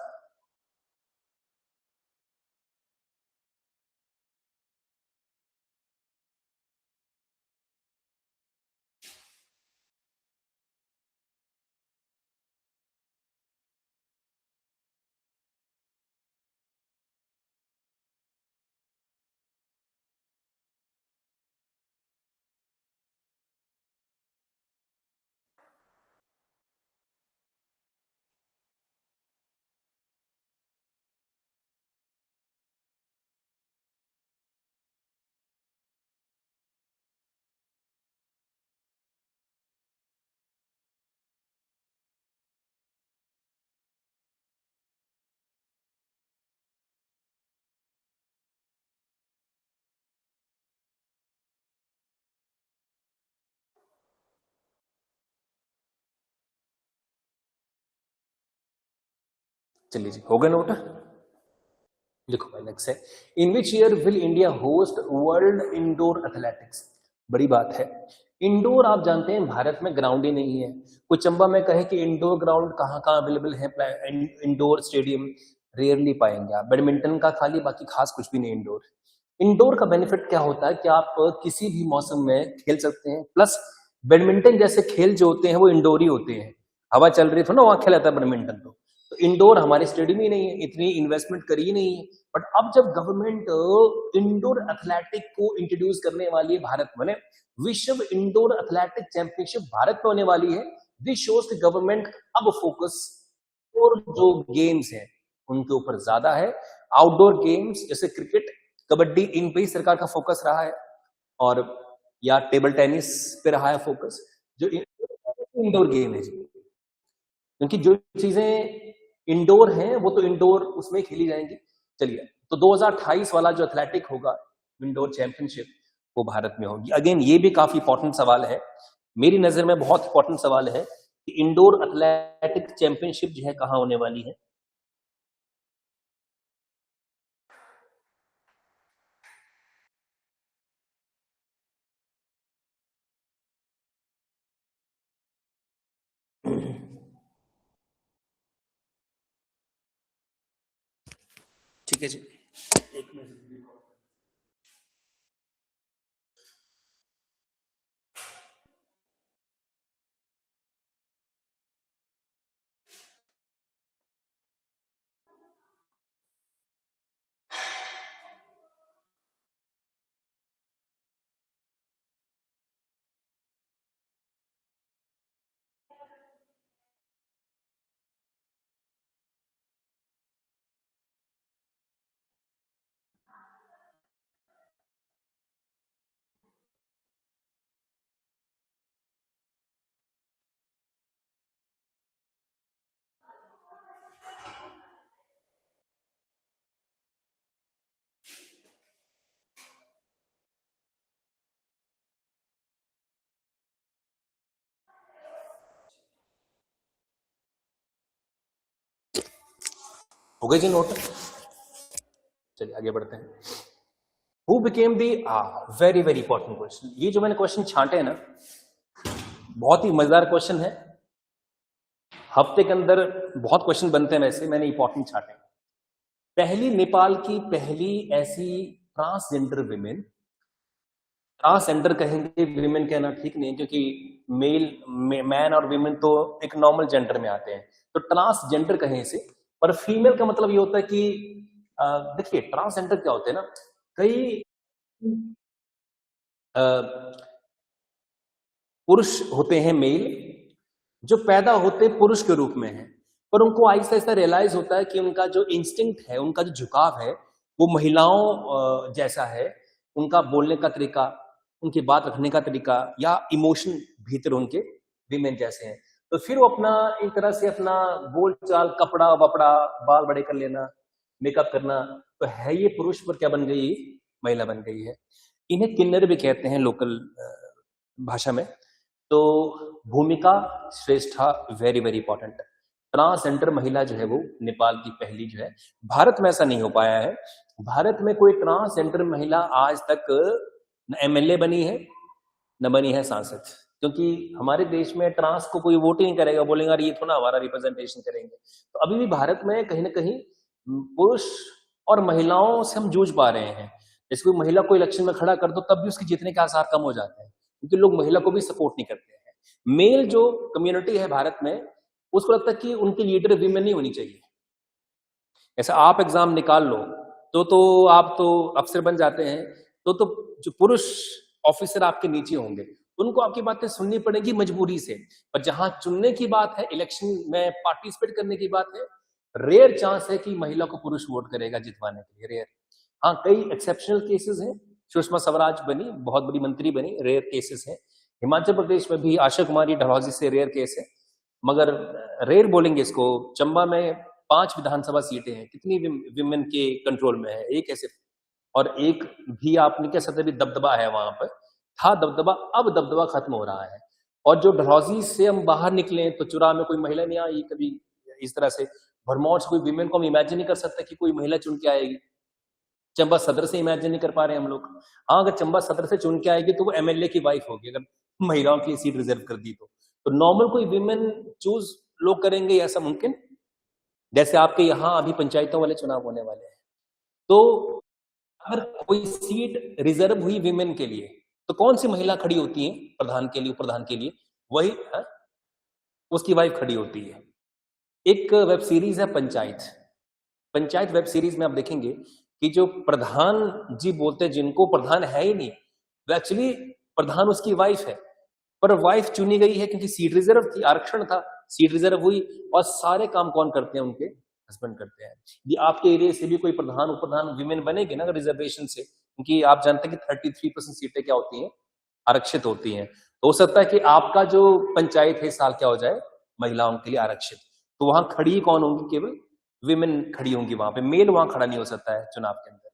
S1: चलिए जी, हो गए नोट, लिखो भाई। नेक्स्ट है, in which year will India host world indoor athletics. बड़ी बात है, इंडोर आप जानते हैं भारत में ग्राउंड ही नहीं है। कोई चंबा में कहे कि इंडोर ग्राउंड कहाँ कहाँ अवेलेबल है, इंडोर स्टेडियम रेयरली पाएंगे आप। बैडमिंटन का खाली, बाकी खास कुछ भी नहीं इंडोर। इंडोर का बेनिफिट क्या होता है कि आप किसी भी मौसम में खेल सकते हैं, प्लस बैडमिंटन जैसे खेल जो होते हैं वो इंडोर ही होते हैं। हवा चल रही थो ना, वहां खेला था बैडमिंटन, तो इंडोर हमारे स्टेडियम ही नहीं है, इतनी इन्वेस्टमेंट करी ही नहीं है। बट अब जब गवर्नमेंट इंडोर एथलेटिक को इंट्रोड्यूस करने वाली है भारत में, विश्व इंडोर एथलेटिक चैंपियनशिप भारत में होने वाली है, दिस शोज द गवर्नमेंट अब फोकस और जो गेम्स हैं उनके ऊपर ज्यादा है। आउटडोर गेम्स जैसे क्रिकेट, कबड्डी, इन पे ही सरकार का फोकस रहा है, और या टेबल टेनिस पे रहा है फोकस। जो
S2: इंडोर गेम है जी, क्योंकि जो चीजें इंडोर हैं वो तो इंडोर उसमें खेली जाएंगी। चलिए, तो 2028 वाला जो एथलेटिक होगा इंडोर चैंपियनशिप, वो भारत में होगी। अगेन ये भी काफी इंपॉर्टेंट सवाल है, मेरी नजर में बहुत इंपॉर्टेंट सवाल है कि इंडोर एथलेटिक चैंपियनशिप जो है कहाँ होने वाली है। ठीक है जी, एक मिनट। हो गए जी नोट? चलिए आगे बढ़ते हैं। Who became the, very very important question. ये जो मैंने क्वेश्चन छांटे हैं ना, बहुत ही मजेदार क्वेश्चन है। हफ्ते के अंदर बहुत क्वेश्चन बनते हैं, वैसे मैंने इंपॉर्टेंट छांटे। पहली, नेपाल की पहली ऐसी ट्रांसजेंडर विमेन, ट्रांसजेंडर कहेंगे, विमेन कहना ठीक नहीं, क्योंकि मैन और विमेन तो एक नॉर्मल जेंडर में आते हैं, तो ट्रांसजेंडर कहें इसे। पर फीमेल का मतलब ये होता है कि देखिए ट्रांसजेंडर क्या होते हैं ना, कई पुरुष होते हैं मेल, जो पैदा होते पुरुष के रूप में हैं, पर उनको आहिस्ता आहिस्ता रियलाइज होता है कि उनका जो इंस्टिंक्ट है, उनका जो झुकाव है, वो महिलाओं जैसा है। उनका बोलने का तरीका, उनकी बात रखने का तरीका, या इमोशन भीतर उनके विमेन जैसे हैं। तो फिर वो अपना एक तरह से अपना बोल चाल, कपड़ा वपड़ा, बाल बड़े कर लेना, मेकअप करना, तो है ये पुरुष, पर क्या बन गई, महिला बन गई है। इन्हें किन्नर भी कहते हैं लोकल भाषा में। तो भूमिका श्रेष्ठा वेरी वेरी इंपॉर्टेंट है। ट्रांसजेंडर महिला जो है वो नेपाल की पहली जो है। भारत में ऐसा नहीं हो पाया है, भारत में कोई ट्रांसजेंडर महिला आज तक न एमएलए बनी है न बनी है सांसद, क्योंकि हमारे देश में ट्रांस को कोई वोट ही नहीं करेगा, बोलेंगे ये थोड़ा हमारा रिप्रेजेंटेशन करेंगे। तो अभी भी भारत में कहीं ना कहीं पुरुष और महिलाओं से हम जूझ पा रहे हैं। जैसे कोई महिला को इलेक्शन में खड़ा कर दो, तब भी उसके जीतने के आसार कम हो जाते हैं, क्योंकि लोग महिला को भी सपोर्ट नहीं करते हैं। मेल जो कम्युनिटी है भारत में, उसको लगता है कि उनकी लीडर विमेन नहीं होनी चाहिए। ऐसा आप एग्जाम निकाल लो तो आप तो अफसर बन जाते हैं, तो जो पुरुष ऑफिसर आपके नीचे होंगे, उनको आपकी बातें सुननी पड़ेगी मजबूरी से। पर जहां चुनने की बात है, इलेक्शन में पार्टिसिपेट करने की बात है, रेयर चांस है कि महिला को पुरुष वोट करेगा जितवाने के लिए, रेयर। हाँ, कई एक्सेप्शनल केसेस हैं। सुषमा स्वराज बनी, बहुत बड़ी मंत्री बनी, रेयर केसेस हैं। हिमाचल प्रदेश में भी आशा कुमारी डलहौजी से रेयर केस है, मगर रेयर बोलेंगे इसको। चंबा में 5 विधानसभा सीटें हैं, कितनी विमेन के कंट्रोल में है, एक ऐसे, और एक भी आप नहीं कह सकते भी दबदबा है वहां पर, था दबदबा, अब दबदबा खत्म हो रहा है। और जो डलहौजी से हम बाहर निकले तो चुरा में कोई महिला नहीं आई कभी, इस तरह से भरमौर से कोई विमेन को हम इमेजिन नहीं कर सकते कि कोई महिला चुन के आएगी। चंबा सदर से इमेजिन नहीं कर पा रहे हम लोग। हाँ, अगर चंबा सदर से चुन के आएगी तो वो एमएलए की वाइफ होगी, अगर महिलाओं के लिए सीट रिजर्व कर दी तो नॉर्मल कोई विमेन चूज लोग करेंगे, ऐसा मुमकिन? जैसे आपके यहाँ अभी पंचायतों वाले चुनाव होने वाले हैं, तो अगर कोई सीट रिजर्व हुई विमेन के लिए, तो कौन सी महिला खड़ी होती है प्रधान के लिए, प्रधान के लिए? वही है, उसकी वाइफ खड़ी होती है। एक वेब सीरीज है पंचायत, पंचायत वेब सीरीज में आप देखेंगे कि जो प्रधान जी बोलते हैं, जिनको प्रधान है ही नहीं, वो एक्चुअली प्रधान उसकी वाइफ है। पर वाइफ चुनी गई है क्योंकि सीट रिजर्व थी, आरक्षण था, सीट रिजर्व हुई, और सारे काम कौन करते हैं? उनके हस्बैंड करते हैं। ये आपके एरिया से भी कोई प्रधान उपप्रधान विमेन बनेगी ना रिजर्वेशन से, क्योंकि आप जानते हैं कि 33% सीटें क्या होती हैं, आरक्षित होती हैं। तो हो सकता है कि आपका जो पंचायत है इस साल क्या हो जाए महिलाओं के लिए आरक्षित, तो वहां खड़ी कौन होंगी? केवल विमेन खड़ी होंगी वहां पे, मेल वहां खड़ा नहीं हो सकता है चुनाव के अंदर।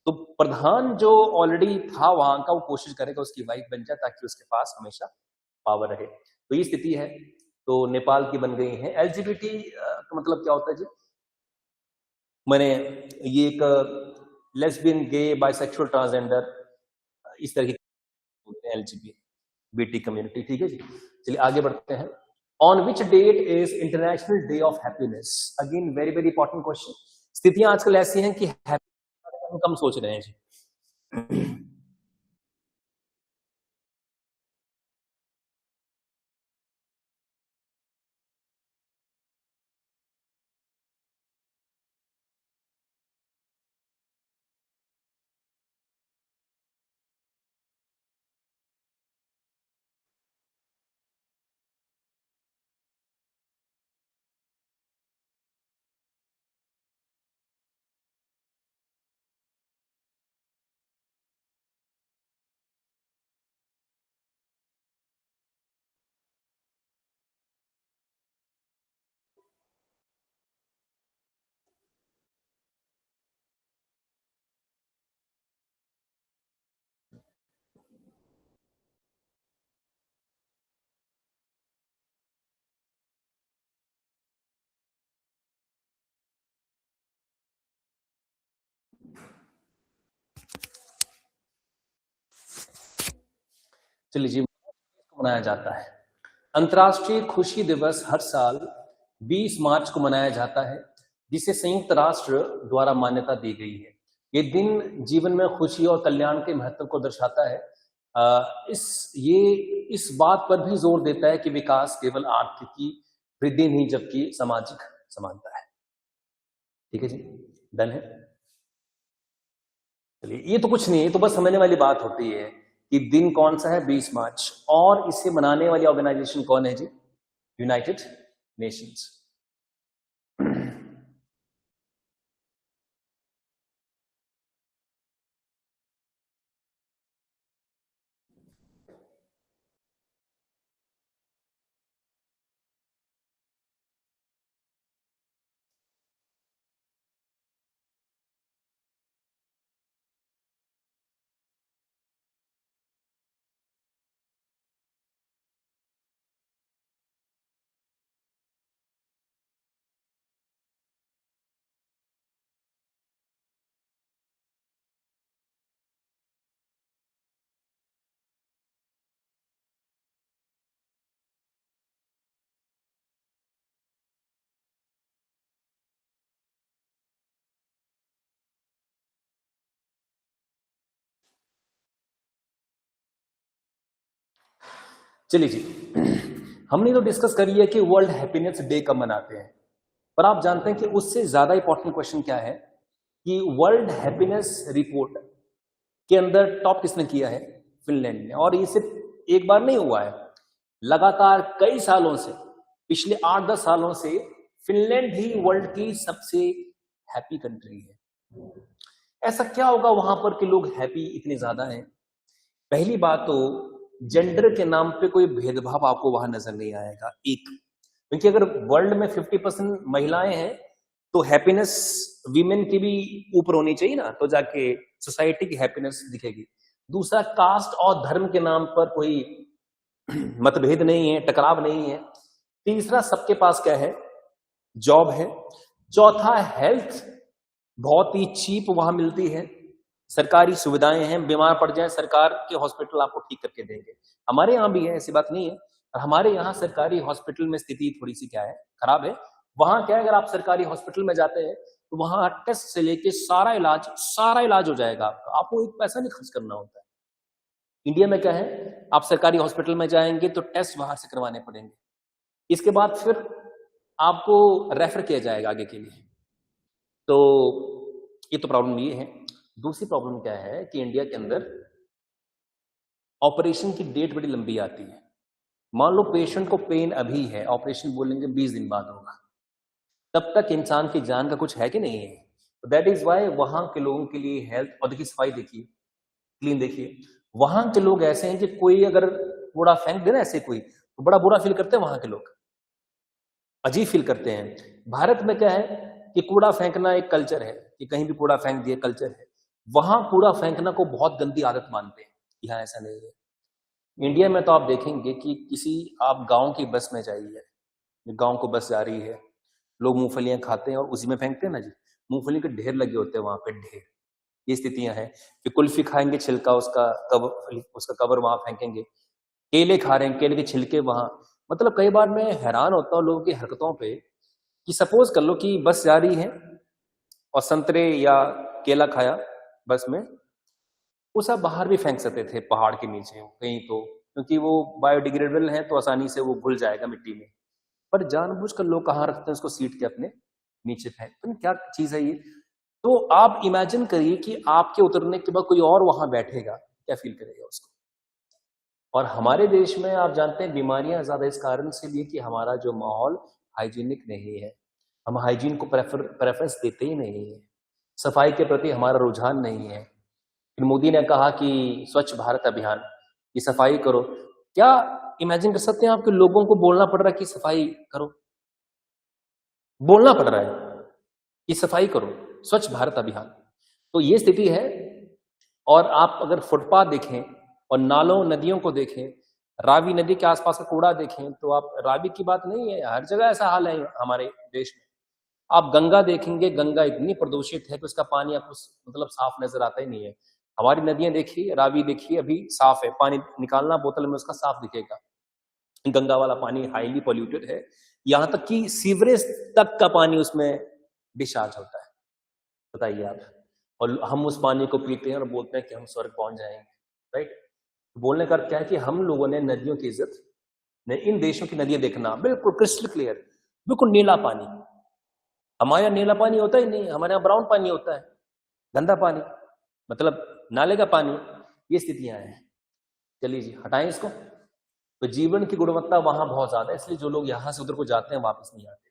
S2: तो प्रधान जो ऑलरेडी था वहां का, वो कोशिश करेगा उसकी वाइफ बन जाए ताकि उसके पास हमेशा पावर रहे। तो ये स्थिति है। तो नेपाल की बन गई है। एलजीबीटी का मतलब क्या होता है जी? मैंने ये एक लेस्बियन, गे, बाइसेक्सुअल, ट्रांसजेंडर, इस तरह के होते हैं एलजीबीटी कम्युनिटी। ठीक है जी, चलिए आगे बढ़ते हैं। On which date is International Day of Happiness? Again very very important question. स्थितियां आजकल ऐसी हैं कि हम कम सोच रहे हैं जी। चलिए जी, मनाया जाता है। अंतर्राष्ट्रीय खुशी दिवस हर साल 20 मार्च को मनाया जाता है, जिसे संयुक्त राष्ट्र द्वारा मान्यता दी गई है। ये दिन जीवन में खुशी और कल्याण के महत्व को दर्शाता है। इस बात पर भी जोर देता है कि विकास केवल आर्थिक वृद्धि नहीं जबकि सामाजिक समानता है। ठीक है जी, डन है। चलिए, ये तो कुछ नहीं है, तो बस समझने वाली बात होती है कि दिन कौन सा है? 20 मार्च। और इसे मनाने वाली ऑर्गेनाइजेशन कौन है जी? United Nations. चलिए जी, हमने तो डिस्कस करी है कि वर्ल्ड हैप्पीनेस डे कब मनाते हैं, पर आप जानते हैं कि उससे ज्यादा इंपॉर्टेंट क्वेश्चन क्या है कि वर्ल्ड हैप्पीनेस रिपोर्ट के अंदर टॉप किसने किया है? फिनलैंड ने। और ये सिर्फ एक बार नहीं हुआ है, लगातार कई सालों से, पिछले 8-10 सालों से फिनलैंड ही वर्ल्ड की सबसे हैप्पी कंट्री है। ऐसा क्या होगा वहां पर कि लोग हैप्पी इतने ज्यादा हैं? पहली बात तो जेंडर के नाम पे कोई भेदभाव आपको वहां नजर नहीं आएगा, एक, क्योंकि अगर वर्ल्ड में 50% महिलाएं हैं तो हैप्पीनेस वीमेन की भी ऊपर होनी चाहिए ना, तो जाके सोसाइटी की हैप्पीनेस दिखेगी। दूसरा, कास्ट और धर्म के नाम पर कोई मतभेद नहीं है, टकराव नहीं है। तीसरा, सबके पास क्या है? जॉब है। चौथा, हेल्थ बहुत ही चीप वहां मिलती है, सरकारी सुविधाएं हैं, बीमार पड़ जाए सरकार के हॉस्पिटल आपको ठीक करके देंगे। हमारे यहाँ भी है, ऐसी बात नहीं है, और हमारे यहाँ सरकारी हॉस्पिटल में स्थिति थोड़ी सी क्या है, खराब है। वहां क्या है, अगर आप सरकारी हॉस्पिटल में जाते हैं तो वहां टेस्ट से लेके सारा इलाज हो जाएगा आपका, आपको एक पैसा नहीं खर्च करना होता है। इंडिया में क्या है, आप सरकारी हॉस्पिटल में जाएंगे तो टेस्ट बाहर से करवाने पड़ेंगे, इसके बाद फिर आपको रेफर किया जाएगा आगे के लिए। तो ये तो प्रॉब्लम ये है। दूसरी प्रॉब्लम क्या है कि इंडिया के अंदर ऑपरेशन की डेट बड़ी लंबी आती है। मान लो पेशेंट को पेन अभी है, ऑपरेशन बोलेंगे 20 दिन बाद होगा, तब तक इंसान की जान का कुछ है कि नहीं है। दैट इज वाई वहां के लोगों के लिए हेल्थ, और देखिए सफाई देखिए, क्लीन देखिए, वहां के लोग ऐसे हैं कि कोई अगर कूड़ा फेंक देना ऐसे कोई, तो बड़ा बुरा फील करते हैं वहां के लोग, अजीब फील करते हैं। भारत में क्या है कि कूड़ा फेंकना एक कल्चर है, कि कहीं भी कूड़ा फेंक दिए कल्चर है। वहां कूड़ा फेंकना को बहुत गंदी आदत मानते हैं, यहाँ ऐसा नहीं है। इंडिया में तो आप देखेंगे कि किसी आप गांव की बस में जाइए, गांव को बस जा रही है, लोग मूंगफलियां खाते हैं और उसी में फेंकते हैं ना जी, मूंगफली के ढेर लगे होते हैं वहां पे, ढेर। ये स्थितियां हैं कि कुल्फी खाएंगे, छिलका उसका कवर वहां फेंकेंगे, केले खा रहे हैं, केले के छिलके वहां। मतलब कई बार मैं हैरान होता हूँ लोगों की हरकतों पे, कि सपोज कर लो कि बस जा रही है और संतरे या केला खाया बस में, वो सब बाहर भी फेंक सकते थे, पहाड़ के नीचे कहीं, तो क्योंकि वो बायोडिग्रेडेबल है तो आसानी से वो घुल जाएगा मिट्टी में। पर जानबूझकर लोग कहाँ रखते हैं उसको, सीट के अपने नीचे फेंक, तो क्या चीज है ये। तो आप इमेजिन करिए कि आपके उतरने के बाद कोई और वहां बैठेगा, क्या फील करेगा उसको। और हमारे देश में आप जानते हैं बीमारियां ज्यादा इस कारण से भी कि हमारा जो माहौल हाइजीनिक नहीं है, हम हाइजीन को प्रेफरेंस देते ही नहीं है, सफाई के प्रति हमारा रुझान नहीं है। फिर मोदी ने कहा कि स्वच्छ भारत अभियान, कि सफाई करो। क्या इमेजिन कर सकते हैं आपके लोगों को बोलना पड़ रहा है कि सफाई करो, बोलना पड़ रहा है कि सफाई करो, स्वच्छ भारत अभियान। तो ये स्थिति है। और आप अगर फुटपाथ देखें और नालों नदियों को देखें, रावी नदी के आसपास का कूड़ा देखें, तो आप, रावी की बात नहीं है, हर जगह ऐसा हाल है हमारे देश में। आप गंगा देखेंगे, गंगा इतनी प्रदूषित है कि उसका पानी आपको मतलब साफ नजर आता ही नहीं है। हमारी नदियां देखिए, रावी देखिए, अभी साफ है, पानी निकालना बोतल में उसका साफ दिखेगा। गंगा वाला पानी हाईली पॉल्यूटेड है, यहां तक कि सीवरेज तक का पानी उसमें डिस्चार्ज होता है, बताइए आप। और हम उस पानी को पीते हैं और बोलते हैं कि हम स्वर्ग पहुंच जाएंगे, राइट। बोलने का क्या है कि हम लोगों ने नदियों की इज्जत, इन देशों की नदियां देखना बिल्कुल क्रिस्टल क्लियर, बिल्कुल नीला पानी। हमारे यहाँ नीला पानी होता ही नहीं, हमारे यहाँ ब्राउन पानी होता है, गंदा पानी, मतलब नाले का पानी। ये स्थितियां हैं। चलिए जी, हटाएं इसको। तो जीवन की गुणवत्ता वहां बहुत ज्यादा है, इसलिए जो लोग यहां से उधर को जाते हैं वापस नहीं आते।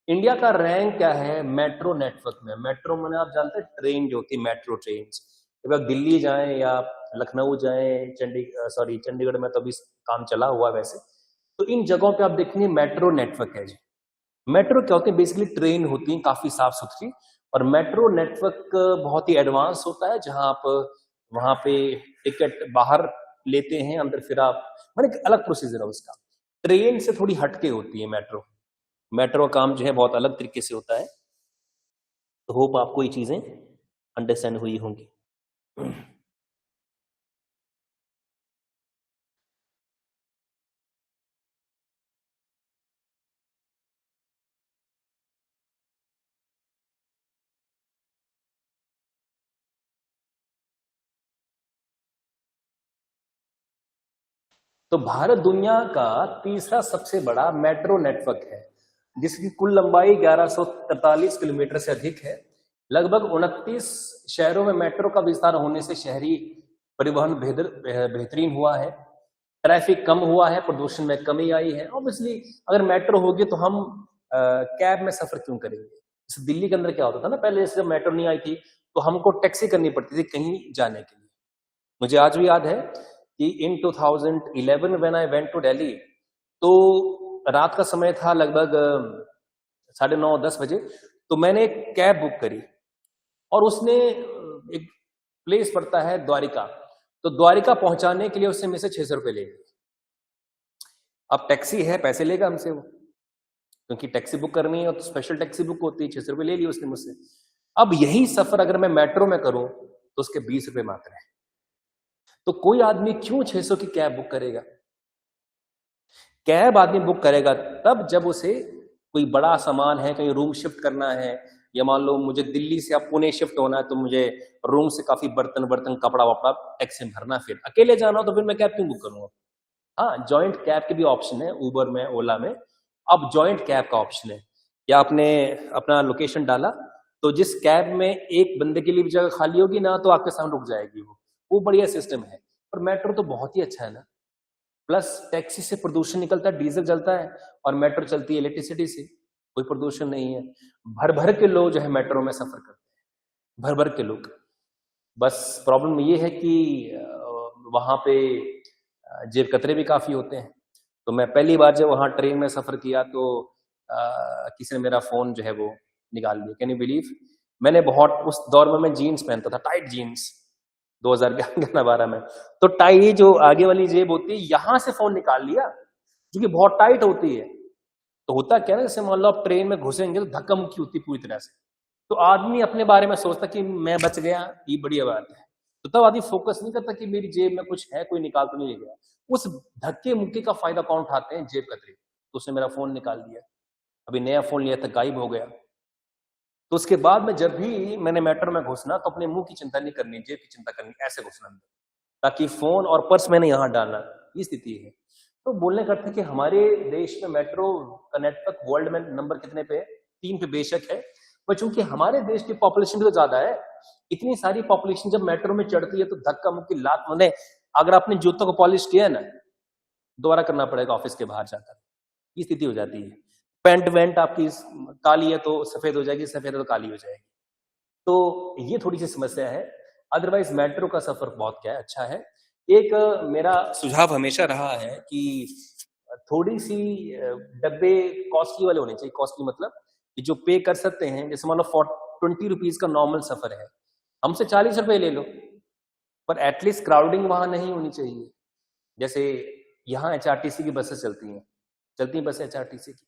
S2: इंडिया का रैंक क्या है मेट्रो नेटवर्क में। मेट्रो मैंने आप जानते हैं ट्रेन जो होती है, मेट्रो ट्रेन। जब आप दिल्ली जाएं या लखनऊ जाएं, चंडीगढ़ में तो अभी काम चला हुआ वैसे, तो इन जगहों पे आप देखेंगे मेट्रो नेटवर्क है जी। मेट्रो क्या होती है, बेसिकली ट्रेन होती है काफी साफ सुथरी, और मेट्रो नेटवर्क बहुत ही एडवांस होता है, जहां आप वहां पे टिकट बाहर लेते हैं, अंदर फिर आप, मतलब अलग प्रोसीजर है उसका। ट्रेन से थोड़ी हटके होती है मेट्रो। मेट्रो का काम जो है बहुत अलग तरीके से होता है। तो होप आपको ये चीजें अंडरस्टैंड हुई होंगी। तो भारत दुनिया का तीसरा सबसे बड़ा मेट्रो नेटवर्क है, जिसकी कुल लंबाई 1143 किलोमीटर से अधिक है। लगभग 29 शहरों में मेट्रो का विस्तार होने से शहरी परिवहन बेहतरीन हुआ है, ट्रैफिक कम हुआ है, प्रदूषण में कमी आई है। ऑब्वियसली अगर मेट्रो होगी तो हम कैब में सफर क्यों करेंगे। जैसे दिल्ली के अंदर क्या होता था ना पहले, जैसे जब मेट्रो नहीं आई थी तो हमको टैक्सी करनी पड़ती थी कहीं जाने के लिए। मुझे आज भी याद है कि in 2011 when I went to Delhi, तो रात का समय था, लगभग 9:30-10 बजे। तो मैंने एक कैब बुक करी और उसने एक प्लेस पड़ता है द्वारिका, तो द्वारिका पहुंचाने के लिए उससे मुझसे 600 रुपये ले लिए। अब टैक्सी है, पैसे लेगा हमसे वो, क्योंकि टैक्सी बुक करनी है तो स्पेशल टैक्सी बुक होती है। 600 रुपये ले लिए उसने मुझसे। अब यही सफर अगर मैं मेट्रो में करूं तो उसके 20 रुपये मात्र है। तो कोई आदमी क्यों 600 की कैब बुक करेगा। कैब आदमी बुक करेगा तब जब उसे कोई बड़ा सामान है, कहीं रूम शिफ्ट करना है, या मान लो मुझे दिल्ली से अब पुणे शिफ्ट होना है तो मुझे रूम से काफी बर्तन कपड़ा वपड़ा टैक्सी में भरना, फिर अकेले जाना हो तो फिर मैं कैब क्यों बुक करूंगा। हाँ, जॉइंट कैब के भी ऑप्शन है, उबर में, ओला में अब जॉइंट कैब का ऑप्शन है। या आपने अपना लोकेशन डाला तो जिस कैब में एक बंदे के लिए भी जगह खाली होगी ना, तो आपके सामने रुक जाएगी वो बढ़िया सिस्टम है। पर मेट्रो तो बहुत ही अच्छा है ना। प्लस टैक्सी से प्रदूषण निकलता है, डीजल जलता है, और मेट्रो चलती है इलेक्ट्रिसिटी से, कोई प्रदूषण नहीं है। भर भर के लोग जो है मेट्रो में सफर करते हैं, भर भर के लोग। बस प्रॉब्लम ये है कि वहां पे जेब कतरे भी काफ़ी होते हैं। तो मैं पहली बार जब वहाँ ट्रेन में सफ़र किया तो किसी ने मेरा फ़ोन जो है वो निकाल लिया। Can you believe? मैंने बहुत उस दौर में मैं जीन्स पहनता था, टाइट जीन्स 2011-12 में। तो टाई जो आगे वाली जेब होती है, यहाँ से फ़ोन निकाल लिया, जो कि बहुत टाइट होती है। तो होता क्या है ना, जैसे मान लो आप ट्रेन में घुसेंगे तो धक्का मुक्की होती है पूरी तरह से। तो आदमी अपने बारे में सोचता कि मैं बच गया, ये बढ़िया बात है। तो तब आदमी फोकस नहीं करता कि मेरी जेब में कुछ है, कोई निकाल तो नहीं ले गया। उस धक्के मुक्के का फायदा कौन उठाते हैं? जेब कतरे। तो उसने मेरा फोन निकाल लिया। अभी नया फोन लिया था, गायब हो गया। तो उसके बाद में जब भी मैंने मेट्रो में घुसना तो अपने मुंह की चिंता नहीं करनी, जेब की चिंता करनी, ऐसे घुसना अंदर, ताकि फोन और पर्स मैंने यहाँ डालना। ये स्थिति है। तो बोलने का अर्थ है कि हमारे देश में मेट्रो का नेटवर्क वर्ल्ड में नंबर कितने पे है? 3 पे बेशक है, पर चूंकि हमारे देश की पॉपुलेशन भी तो ज्यादा है, इतनी सारी पॉपुलेशन जब मेट्रो में चढ़ती है तो धक्का मुक्की लात माने। अगर आपने जूतों को पॉलिश किया है ना, दोबारा करना पड़ेगा ऑफिस के बाहर जाकर। ये स्थिति हो जाती है। पैंट वेंट आपकी काली है तो सफेद हो जाएगी, सफेद है तो काली हो जाएगी। तो ये थोड़ी सी समस्या है। अदरवाइज मेट्रो का सफर बहुत क्या है, अच्छा है। एक मेरा सुझाव हमेशा रहा है कि थोड़ी सी डब्बे कॉस्टली वाले होने चाहिए। कॉस्टली मतलब कि जो पे कर सकते हैं, जैसे मान लो 20 रुपीज का नॉर्मल सफर है, हमसे 40 रुपए ले लो, पर एटलीस्ट क्राउडिंग वहां नहीं होनी चाहिए। जैसे यहाँ एचआरटीसी की बसें चलती हैं बस एचआरटीसी की।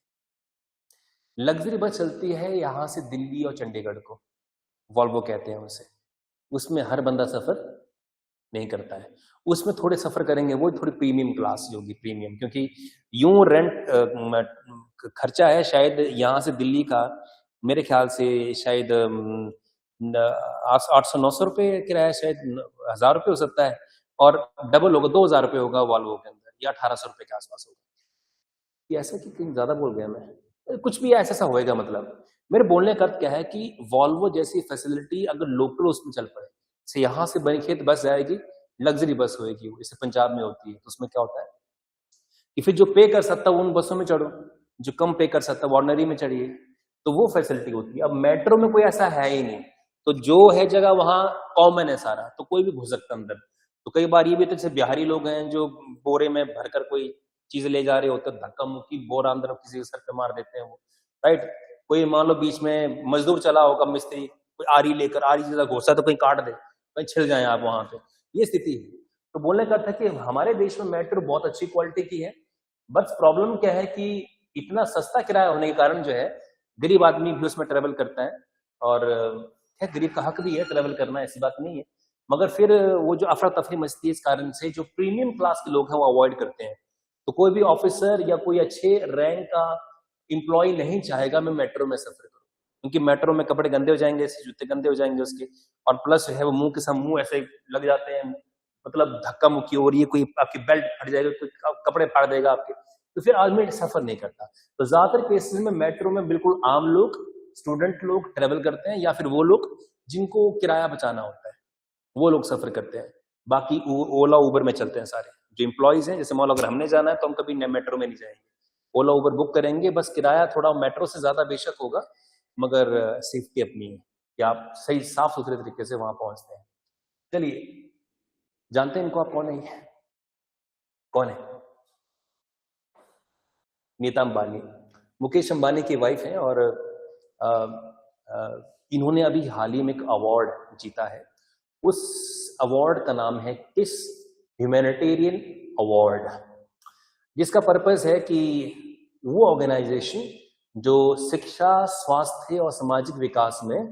S2: लग्जरी बस चलती है यहाँ से दिल्ली और चंडीगढ़ को, वॉल्वो कहते हैं उसे। उसमें हर बंदा सफर नहीं करता है। उसमें थोड़े सफर करेंगे वो थोड़ी प्रीमियम क्लास की होगी, प्रीमियम, क्योंकि यूं रेंट खर्चा है शायद यहाँ से दिल्ली का, मेरे ख्याल से शायद 800-900 रुपये किराया, शायद 1000 रुपये हो सकता है, और डबल होगा 2000 रुपये होगा वॉल्वो के अंदर, या 1800 रुपये के आसपास होगा। ये ऐसा कि कहीं ज्यादा बोल गया मैं, कुछ भी ऐसा होएगा। मतलब मेरे बोलने का अर्थ क्या है कि वॉल्वो जैसी फैसिलिटी अगर लोकल उसमें चल पड़े, से यहाँ से बनीखेत बस जाएगी, लग्जरी बस होएगी, जैसे पंजाब में होती है, तो उसमें क्या होता है कि फिर जो पे कर सकता है उन बसों में चढ़ो, जो कम पे कर सकता है ऑर्डिनरी में चढ़िए, तो वो फैसिलिटी होती है। अब मेट्रो में कोई ऐसा है ही नहीं, तो जो है जगह वहां कॉमन है सारा, तो कोई भी घुस सकता अंदर। तो कई बार ये भी तो जैसे बिहारी लोग हैं जो बोरे में भरकर कोई चीज ले जा रहे होते, धक्का मुक्की बोरा अंदर किसी के सर पे मार देते हैं वो, राइट। कोई मान लो बीच में मजदूर चला होगा, मिस्त्री, कोई आरी लेकर आरी जैसा घोसा तो कहीं काट दे, कहीं छिल जाए आप वहां पे, ये स्थिति है। तो बोलने का अर्थ है कि हमारे देश में मेट्रो बहुत अच्छी क्वालिटी की है, बस प्रॉब्लम क्या है कि इतना सस्ता किराया होने के कारण जो है गरीब आदमी भी उसमें ट्रेवल करता है। और खैर गरीब का हक भी है ट्रेवल करना, ऐसी बात नहीं है, मगर फिर वो जो अफरा तफरी मचती है इस कारण से जो प्रीमियम क्लास के लोग हैं वो अवॉइड करते हैं। तो कोई भी ऑफिसर या कोई अच्छे रैंक का एम्प्लॉय नहीं चाहेगा मैं मेट्रो में सफर करूं, क्योंकि मेट्रो में कपड़े गंदे हो जाएंगे, जूते गंदे हो जाएंगे उसके, और प्लस है वो मुंह के साथ मुंह ऐसे लग जाते हैं, मतलब धक्का मुक्की हो रही है, कोई आपकी बेल्ट फट जाएगी, कोई कपड़े फाड़ देगा आपके, तो फिर आदमी सफर नहीं करता। तो ज्यादातर केसेस में मेट्रो में बिल्कुल आम लोग, स्टूडेंट लोग ट्रेवल करते हैं, या फिर वो लोग जिनको किराया बचाना होता है वो लोग सफर करते हैं। बाकी ओला उबर में चलते हैं सारे जो एम्प्लॉयज हैं। जैसे मान लो अगर हमने जाना है तो हम कभी मेट्रो में नहीं जाएंगे, ओला उबर बुक करेंगे, बस किराया थोड़ा मेट्रो से ज्यादा बेशक होगा, मगर सेफ्टी अपनी है कि आप सही साफ सुथरे तरीके से वहां पहुंचते हैं। चलिए, जानते हैं इनको आप कौन है? कौन है? नीता अंबानी, मुकेश अंबानी की वाइफ है, और इन्होंने अभी हाल ही में एक अवार्ड जीता है। उस अवार्ड का नाम है किस ह्यूमैनिटेरियन अवार्ड, जिसका पर्पस है कि वो ऑर्गेनाइजेशन जो शिक्षा, स्वास्थ्य और सामाजिक विकास में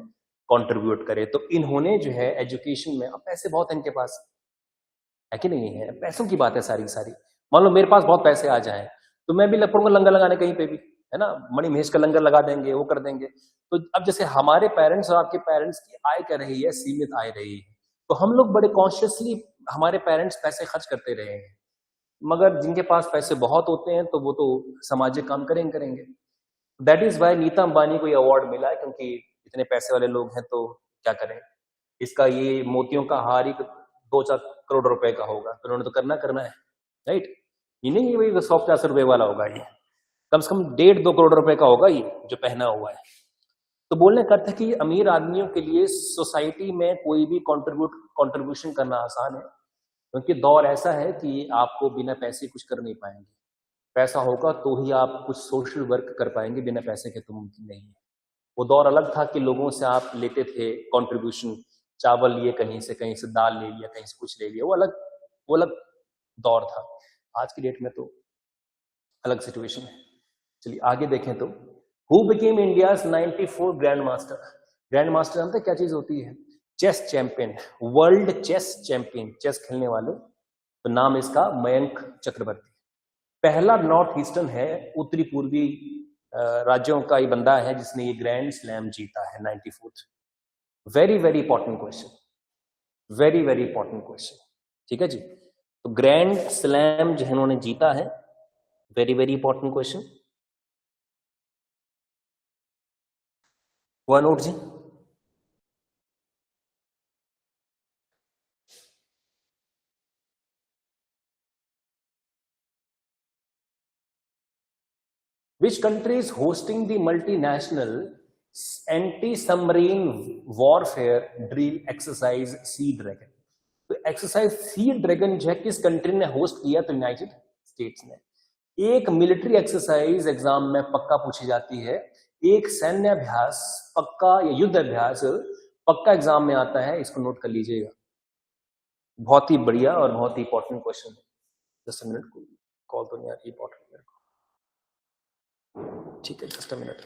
S2: कंट्रीब्यूट करे। तो इन्होंने जो है एजुकेशन में, अब पैसे बहुत हैं इनके पास, है कि नहीं है, पैसों की बात है सारी सारी। मान लो मेरे पास बहुत पैसे आ जाए तो मैं भी लग पड़ूंगा लंगर लगाने कहीं पे भी, है ना, मणि महेश का लंगर लगा देंगे, वो कर देंगे। तो अब जैसे हमारे पेरेंट्स और आपके पेरेंट्स की आय कर रही है, सीमित आय रही है, तो हम लोग बड़े कॉन्शियसली हमारे पेरेंट्स पैसे खर्च करते रहे हैं, मगर जिनके पास पैसे बहुत होते हैं तो वो तो सामाजिक काम करेंगे। That is why Nita Ambani को ये अवार्ड मिला है, क्योंकि इतने पैसे वाले लोग हैं तो क्या करें। इसका ये मोतियों का हार ही 2-4 करोड़ रुपए का होगा, तो उन्होंने तो करना है, राइट। ये नहीं है 100-50 रुपए वाला होगा, ये कम से कम 1.5-2 करोड़ रुपए का होगा ये जो पहना हुआ है। तो बोलने का अर्थ है कि अमीर आदमियों के लिए सोसाइटी में कोई भी कंट्रीब्यूशन करना आसान है, क्योंकि दौर ऐसा है कि आपको बिना पैसे कुछ कर नहीं पाएंगे। पैसा होगा तो ही आप कुछ सोशल वर्क कर पाएंगे, बिना पैसे के तो मुमकिन नहीं है। वो दौर अलग था कि लोगों से आप लेते थे कंट्रीब्यूशन, चावल लिए कहीं से दाल ले लिया, कहीं से कुछ ले लिया, वो अलग दौर था। आज की डेट में तो अलग सिचुएशन है। चलिए आगे देखें तो who became India's 94 grandmaster. Grandmaster जानते क्या चीज होती है? Chess champion, world chess champion, chess खेलने वाले। तो नाम इसका मयंक चक्रवर्ती। पहला नॉर्थ ईस्टर्न है, उत्तरी पूर्वी राज्यों का ये बंदा है जिसने ये ग्रैंड स्लैम जीता है 94। Very very important question, very very important question. ठीक है जी, तो ग्रैंड स्लैम जो इन्होंने जीता है, वेरी वेरी इंपॉर्टेंट क्वेश्चन। हुआ नोट जी? Which country is hosting the multinational anti-submarine warfare drill exercise Sea Dragon? तो एक्सरसाइज सी ड्रैगन जो है किस कंट्री ने होस्ट किया? तो यूनाइटेड स्टेट्स ने। एक मिलिट्री एक्सरसाइज एग्जाम में पक्का पूछी जाती है, एक सैन्य अभ्यास पक्का या युद्ध अभ्यास पक्का एग्जाम में आता है, इसको नोट कर लीजिएगा। बहुत ही बढ़िया और बहुत ही इंपॉर्टेंट क्वेश्चन है। जस्ट अ मिनट, कॉल तो नहीं आ रही इंपॉर्टेंट मेरे को। ठीक है, जस्ट अ मिनट।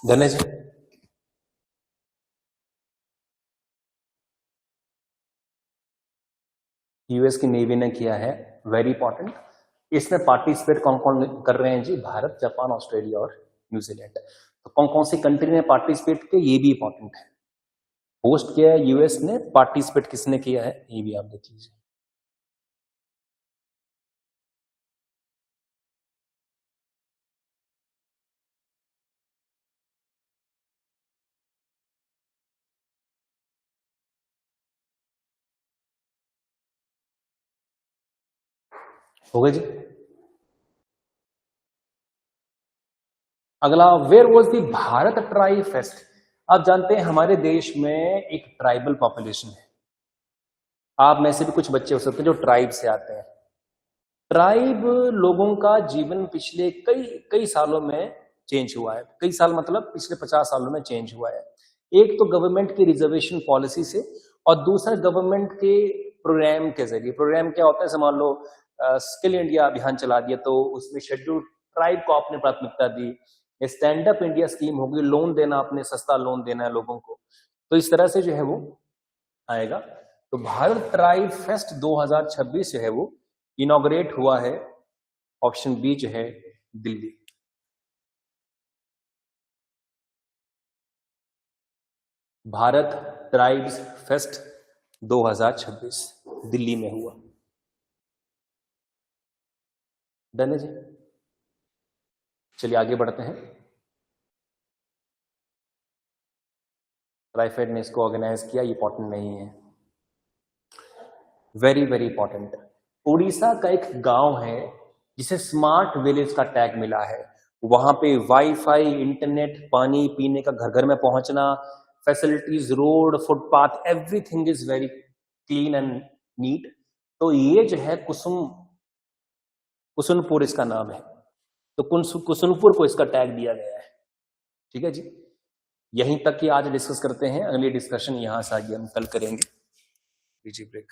S2: धन्य जी, यूएस की नेवी ने किया है, वेरी इंपॉर्टेंट। इसमें पार्टिसिपेट कौन कौन कर रहे हैं जी? भारत, जापान, ऑस्ट्रेलिया और न्यूजीलैंड। तो कौन कौन सी कंट्री ने पार्टिसिपेट किया, ये भी इंपॉर्टेंट है। होस्ट किया है यूएस ने, पार्टिसिपेट किसने किया है ये भी आप देख लीजिए। हो गया जी। अगला, where was the Bharat tribe fest. आप जानते हैं हमारे देश में एक ट्राइबल पॉपुलेशन है। आप में से भी कुछ बच्चे हो सकते हैं जो ट्राइब से आते हैं। ट्राइब लोगों का जीवन पिछले कई सालों में चेंज हुआ है। कई साल मतलब पिछले 50 सालों में चेंज हुआ है। एक तो गवर्नमेंट की रिजर्वेशन पॉलिसी से, और दूसरा गवर्नमेंट के प्रोग्राम के जरिए। प्रोग्राम क्या होता है? समझ लो स्किल इंडिया अभियान चला दिया तो उसमें शेड्यूल्ड ट्राइब को आपने प्राथमिकता दी। स्टैंड अप इंडिया स्कीम होगी, लोन देना, आपने सस्ता लोन देना है लोगों को। तो इस तरह से जो है वो आएगा। तो भारत ट्राइब फेस्ट 2026 जो है वो इनॉग्रेट हुआ है। ऑप्शन बी जो है दिल्ली। भारत ट्राइब्स फेस्ट 2026 दिल्ली में हुआ। डन है जी। चलिए आगे बढ़ते हैं। ट्राइफेड ने इसको ऑर्गेनाइज किया, ये इंपॉर्टेंट नहीं है। Very very important. उड़ीसा का एक गांव है जिसे स्मार्ट विलेज का टैग मिला है। वहां पे वाईफाई, इंटरनेट, पानी पीने का घर घर में पहुंचना, facilities, road, footpath, everything is very clean and neat. तो ये जो है कुसुनपुर इसका नाम है, तो कुसुनपुर को इसका टैग दिया गया है। ठीक है जी, यहीं तक की आज डिस्कस करते हैं, अगली डिस्कशन यहां से आगे हम कल करेंगे। बीजी ब्रेक।